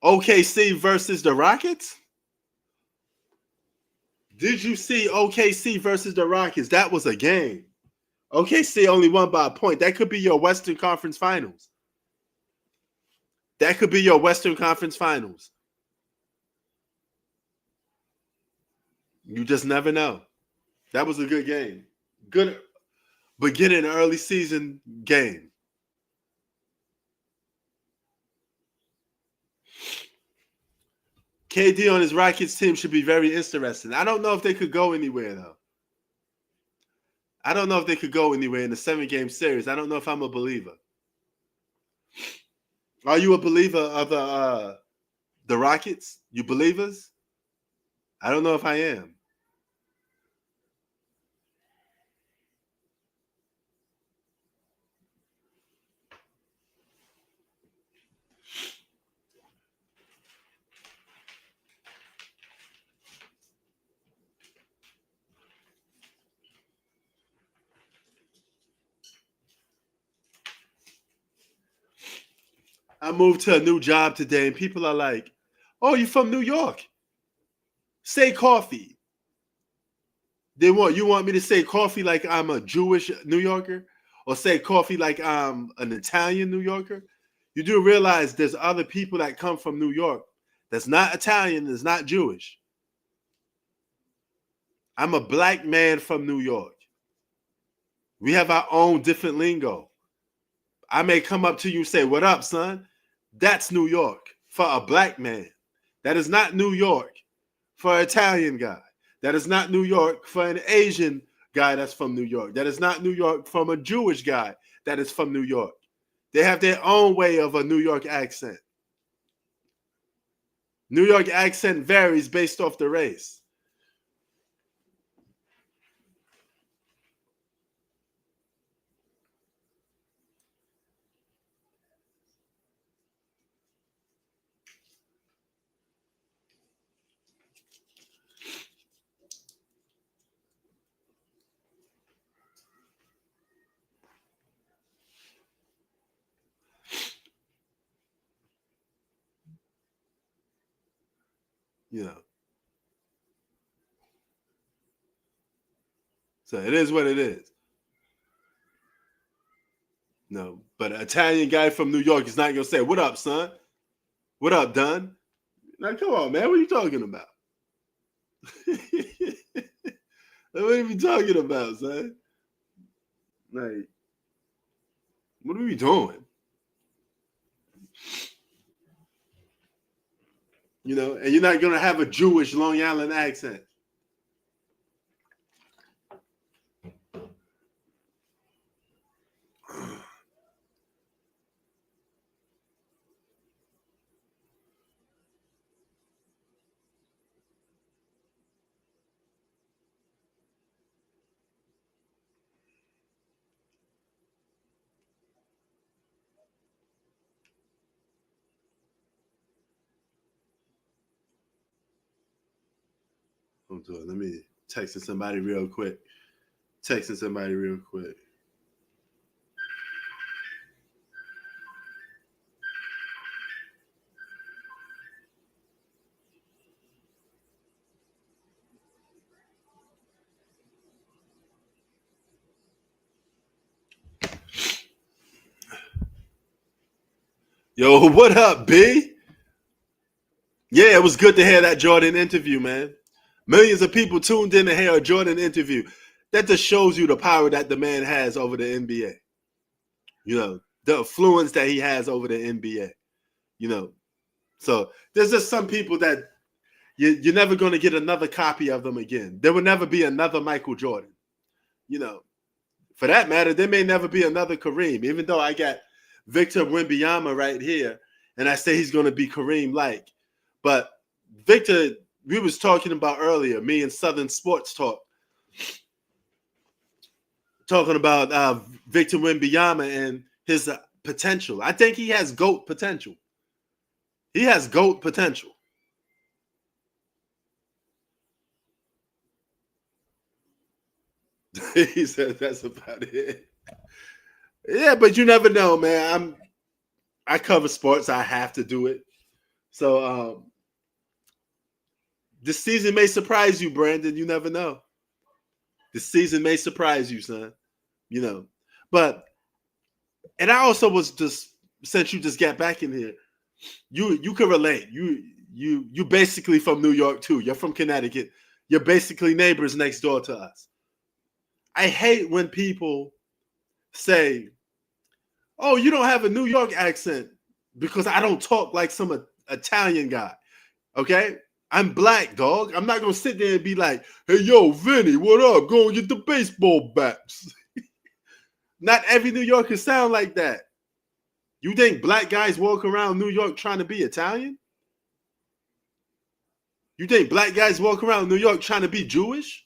OKC versus the Rockets? Did you see OKC versus the Rockets? That was a game. OKC only won by a point. That could be your Western Conference Finals. That could be your Western Conference Finals. You just never know. That was a good game. Good beginning early season game. KD on his Rockets team should be very interesting. I don't know if they could go anywhere, though. I don't know if they could go anywhere in the 7-game series. I don't know if I'm a believer. Are you a believer of the Rockets? You believers? I don't know if I am. I moved to a new job today, and people are like, "Oh, you're from New York? Say coffee." You want me to say coffee like I'm a Jewish New Yorker, or say coffee like I'm an Italian New Yorker? You do realize there's other people that come from New York that's not Italian, that's not Jewish. I'm a black man from New York. We have our own different lingo. I may come up to you and say, "What up, son?" That's New York for a black man. That is not New York for an Italian guy. That is not New York for an Asian guy that's from New York. That is not New York from a Jewish guy that is from New York. They have their own way of a New York accent. New York accent varies based off the race. You know. So it is what it is. No, but an Italian guy from New York is not going to say, "What up, son? What up, Don?" Now, come on, man. What are you talking about? What are you talking about, son? Like, what are we doing? You know, and you're not gonna have a Jewish Long Island accent. Hold on, let me text somebody real quick. Yo, what up, B? Yeah, it was good to hear that Jordan interview, man. Millions of people tuned in to hear a Jordan interview. That just shows you the power that the man has over the NBA. You know, the influence that he has over the NBA. You know, so there's just some people that you're never going to get another copy of them again. There will never be another Michael Jordan. You know, for that matter, there may never be another Kareem, even though I got Victor Wembanyama right here, and I say he's going to be Kareem-like. But Victor, we was talking about earlier, me and Southern Sports Talk, talking about Victor Wembanyama and his potential. I think he has GOAT potential. He has GOAT potential. He said that's about it. Yeah, but you never know, man. I cover sports. I have to do it. So this season may surprise you, Brandon. You never know. This season may surprise you, son. You know. But and I also was just, since you just got back in here, you can relate. You basically from New York too. You're from Connecticut. You're basically neighbors next door to us. I hate when people say, "Oh, you don't have a New York accent," because I don't talk like some Italian guy. Okay? I'm black, dog. I'm not gonna sit there and be like, "Hey, yo, Vinny, what up? Go and get the baseball bats." Not every New Yorker sound like that. You think black guys walk around New York trying to be Italian? You think black guys walk around New York trying to be Jewish?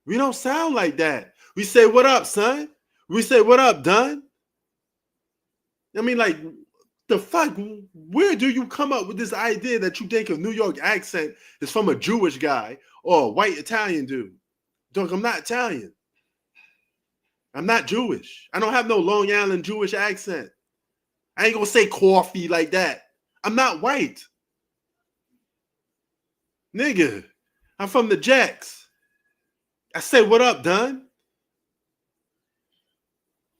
We don't sound like that. We say, "What up, son?" We say, "What up, Don?" I mean, like, the fuck? Where do you come up with this idea that you think a New York accent is from a Jewish guy or a white Italian dude? Dog, I'm not Italian. I'm not Jewish. I don't have no Long Island Jewish accent. I ain't gonna say coffee like that. I'm not white. Nigga, I'm from the Jacks. I say, "What up, Don?"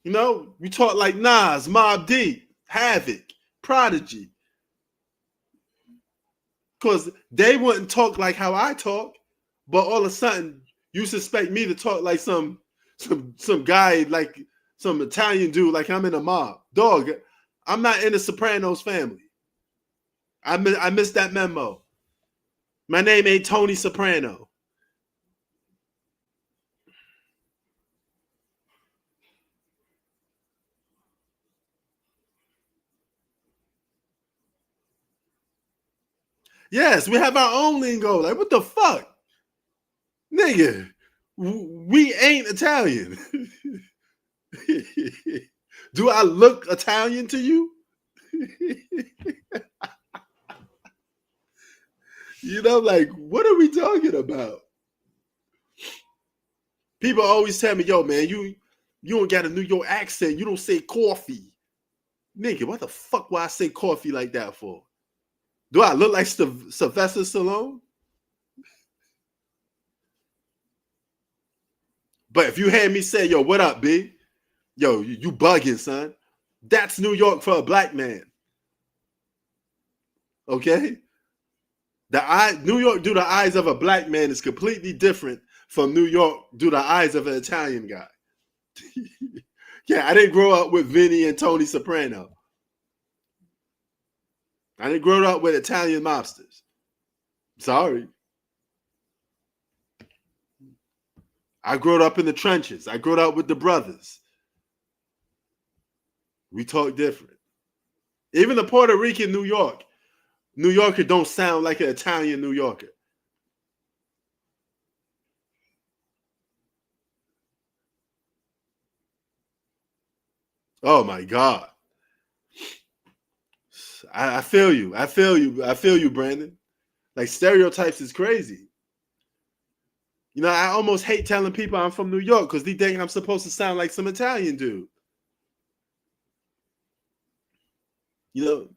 You know, we talk like Nas, Mobb Deep, Havoc, Prodigy. Because they wouldn't talk like how I talk, but all of a sudden you suspect me to talk like some guy, like some Italian dude, like I'm in a mob. Dog, I'm not in the Sopranos family. I missed that memo. My name ain't Tony Soprano. Yes, we have our own lingo. Like, what the fuck? Nigga, we ain't Italian. Do I look Italian to you? You know, like, what are we talking about? People always tell me, "Yo, man, you don't got a New York accent. You don't say coffee." Nigga, what the fuck would I say coffee like that for? Do I look like Sylvester Stallone? But if you hear me say, "Yo, what up, B?" Yo, you bugging, son. That's New York for a black man. Okay? New York through the eyes of a black man is completely different from New York through the eyes of an Italian guy. Yeah, I didn't grow up with Vinny and Tony Soprano. I didn't grow up with Italian mobsters. Sorry. I grew up in the trenches. I grew up with the brothers. We talk different. Even the Puerto Rican New Yorker don't sound like an Italian New Yorker. Oh my God. I feel you. I feel you, Brandon. Like stereotypes is crazy. You know, I almost hate telling people I'm from New York because they think I'm supposed to sound like some Italian dude. You know,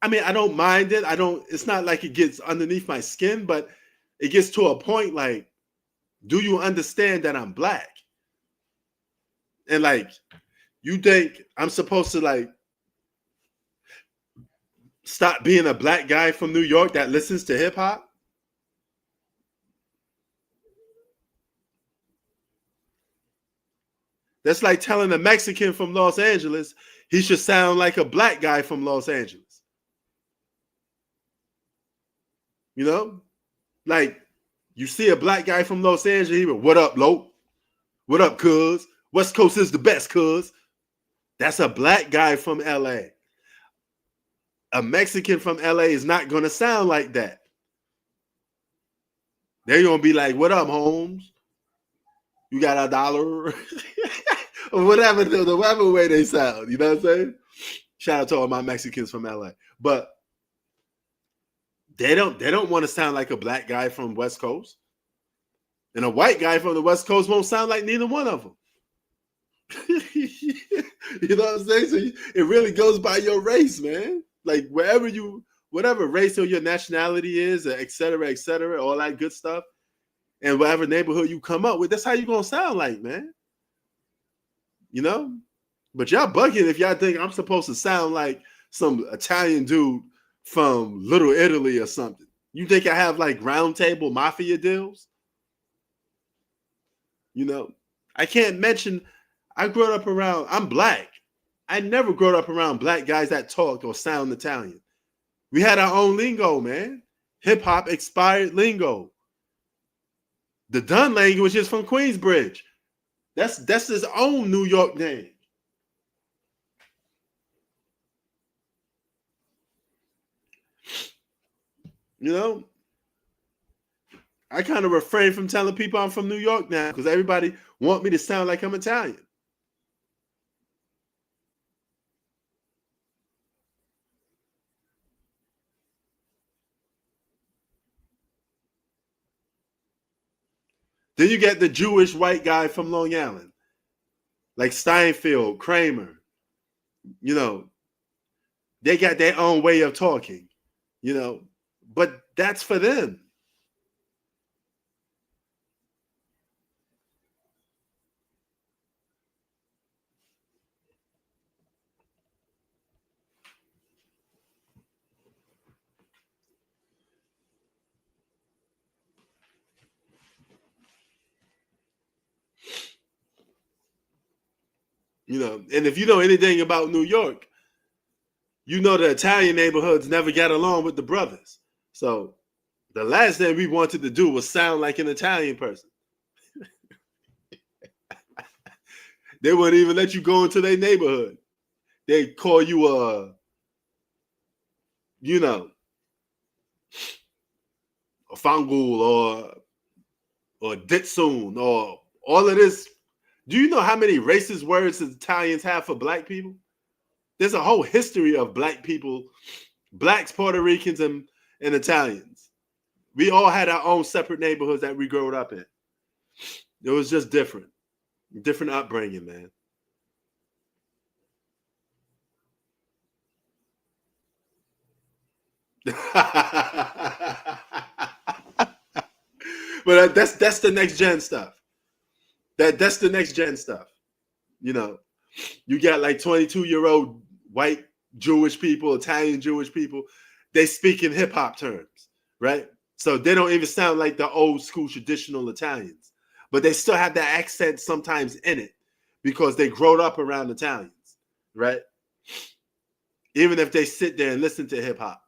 I mean, I don't mind it. It's not like it gets underneath my skin, but it gets to a point like, do you understand that I'm black? And like, you think I'm supposed to like stop being a black guy from New York that listens to hip hop? That's like telling a Mexican from Los Angeles he should sound like a black guy from Los Angeles. You know? Like, you see a black guy from Los Angeles, he be, what up, Lo? What up, cuz? West Coast is the best, cuz. That's a black guy from LA. A Mexican from LA is not going to sound like that. They're going to be like, what up, Holmes? You got $1? Or whatever, the whatever way they sound. You know what I'm saying? Shout out to all my Mexicans from LA. But they don't want to sound like a black guy from West Coast. And a white guy from the West Coast won't sound like neither one of them. You know what I'm saying? So it really goes by your race, man. Like whatever race or your nationality is, et cetera, all that good stuff. And whatever neighborhood you come up with, that's how you're going to sound like, man. You know? But y'all bugging if y'all think I'm supposed to sound like some Italian dude from Little Italy or something. You think I have like round table mafia deals? You know? I can't mention, I grew up around, I'm black. I never grew up around black guys that talk or sound Italian. We had our own lingo, man. Hip hop expired lingo. The Dunn language is from Queensbridge. That's his own New York name. You know, I kind of refrain from telling people I'm from New York now because everybody want me to sound like I'm Italian. Then you get the Jewish white guy from Long Island, like Steinfeld, Kramer. You know, they got their own way of talking, you know, but that's for them. You know, and if you know anything about New York, you know the Italian neighborhoods never got along with the brothers. So the last thing we wanted to do was sound like an Italian person. They wouldn't even let you go into their neighborhood. They call you a fangul or ditsoon or all of this. Do you know how many racist words Italians have for black people? There's a whole history of black people, blacks, Puerto Ricans, and Italians. We all had our own separate neighborhoods that we grew up in. It was just different upbringing, man. But that's the next gen stuff. That's the next gen stuff. You know, you got like 22-year-old white Jewish people, Italian Jewish people. They speak in hip hop terms, right? So they don't even sound like the old school traditional Italians, but they still have that accent sometimes in it because they growed up around Italians, right? Even if they sit there and listen to hip hop,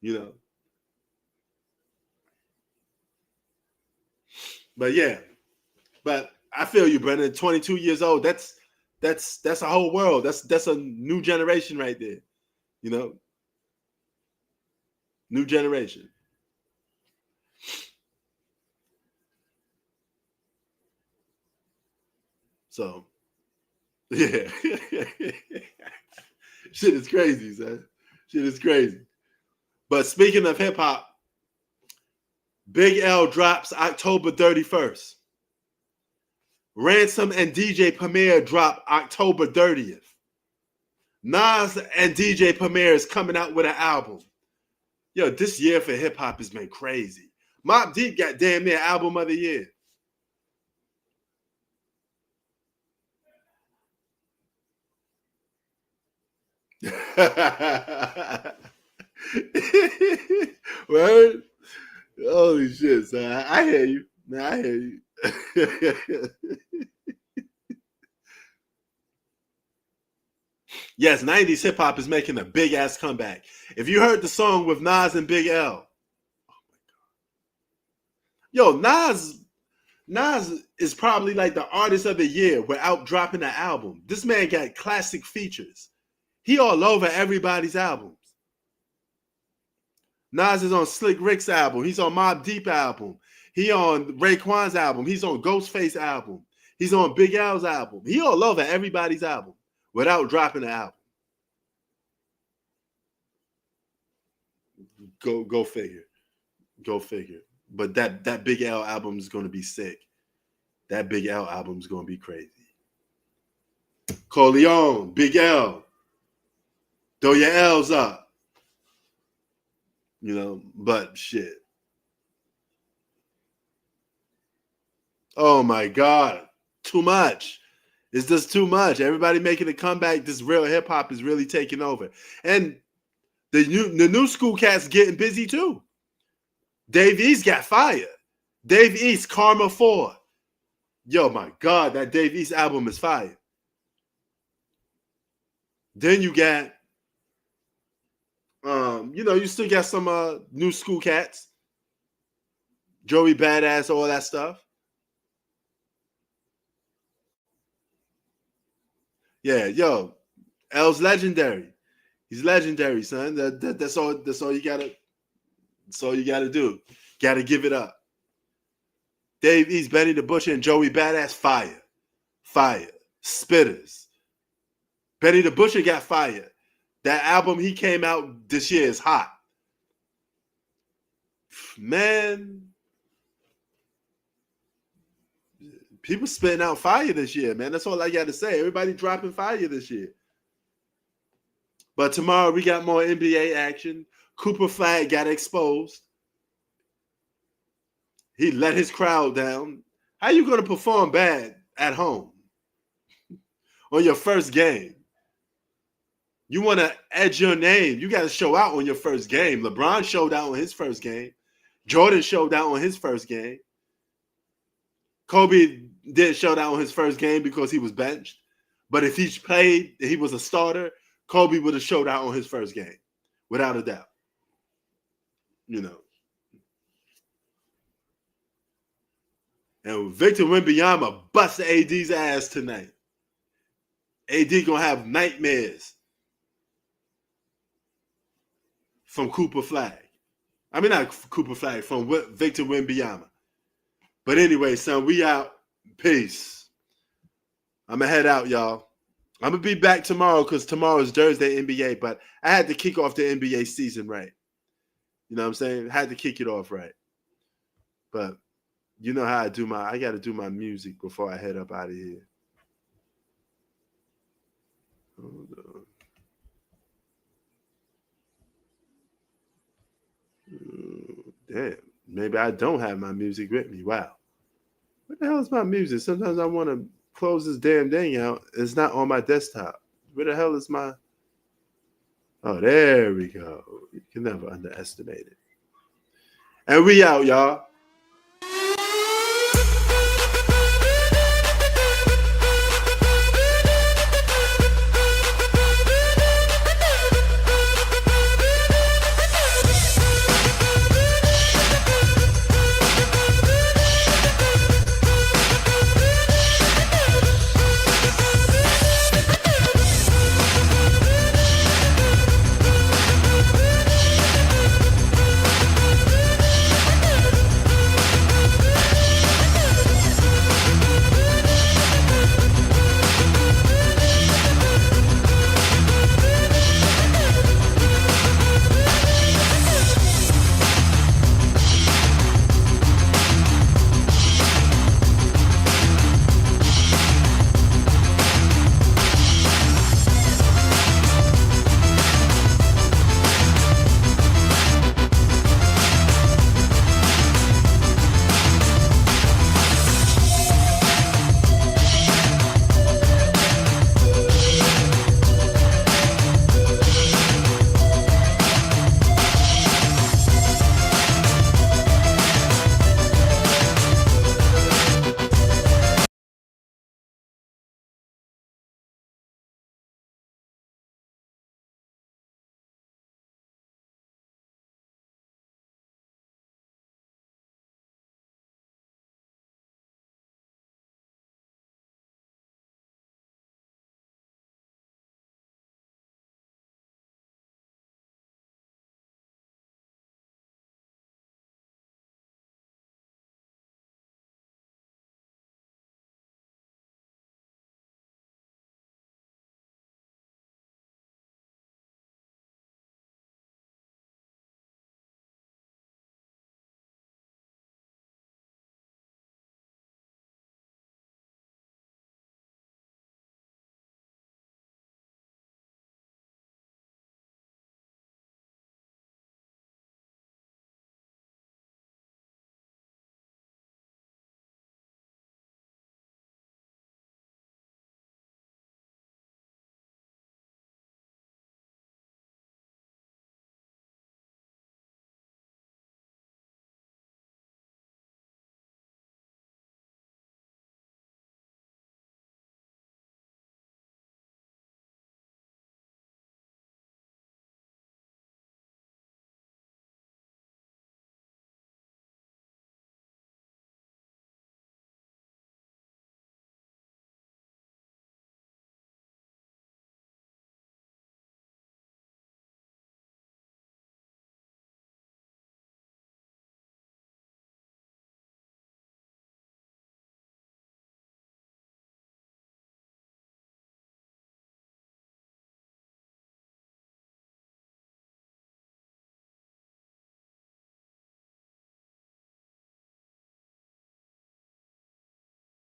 you know. But yeah, but I feel you, Brendan. 22 years old. That's a whole world. That's a new generation right there, you know. New generation. So, yeah. Shit is crazy, son. Shit is crazy. But speaking of hip hop, Big L drops October 31st. Ransom and DJ Premier drop October 30th. Nas and DJ Premier is coming out with an album. Yo, this year for hip hop has been crazy. Mobb Deep got damn near album of the year. Word? Holy shit, son. I hear you. Man, I hear you. Yes, 90s hip hop is making a big ass comeback. If you heard the song with Nas and Big L, oh my God. Yo, Nas is probably like the artist of the year without dropping an album. This man got classic features. He all over everybody's albums. Nas is on Slick Rick's album. He's on Mobb Deep album. He on Raekwon's album. He's on Ghostface album. He's on Big L's album. He all over everybody's album without dropping an album. Go figure. Go figure. But that Big L album is going to be sick. That Big L album is going to be crazy. Corleone, Big L. Throw your L's up. You know, but shit. Oh my God. Too much. It's just too much. Everybody making a comeback. This real hip hop is really taking over. And the new school cats getting busy too. Dave East got fired. Dave East, Karma 4. Yo, my God, that Dave East album is fire. Then you got you still got some new school cats. Joey Badass, all that stuff. Yeah, yo, L's legendary. He's legendary, son. That's all you gotta. That's all you gotta do. Gotta give it up. Dave East, Benny the Butcher, and Joey Badass, fire. Fire. Spitters. Benny the Butcher got fired. That album he came out this year is hot. Man. People spitting out fire this year, man. That's all I got to say. Everybody dropping fire this year. But tomorrow we got more NBA action. Cooper Flag got exposed. He let his crowd down. How you going to perform bad at home on your first game? You want to edge your name. You got to show out on your first game. LeBron showed out on his first game. Jordan showed out on his first game. Kobe didn't show out on his first game because he was benched. But if he played, he was a starter, Kobe would have showed out on his first game, without a doubt. You know. And Victor Wembanyama bust AD's ass tonight. AD gonna have nightmares from Cooper Flag. I mean, not Cooper Flag, from Victor Wembanyama. But anyway, son, we out. Peace. I'm going to head out, y'all. I'm going to be back tomorrow because tomorrow is Thursday NBA, but I had to kick off the NBA season right. You know what I'm saying? I had to kick it off right. But you know how I got to do my music before I head up out of here. Hold on. Damn. Maybe I don't have my music with me. Wow. What the hell is my music? Sometimes I want to close this damn thing out. It's not on my desktop. Where the hell is my... Oh, there we go. You can never underestimate it. And we out, y'all.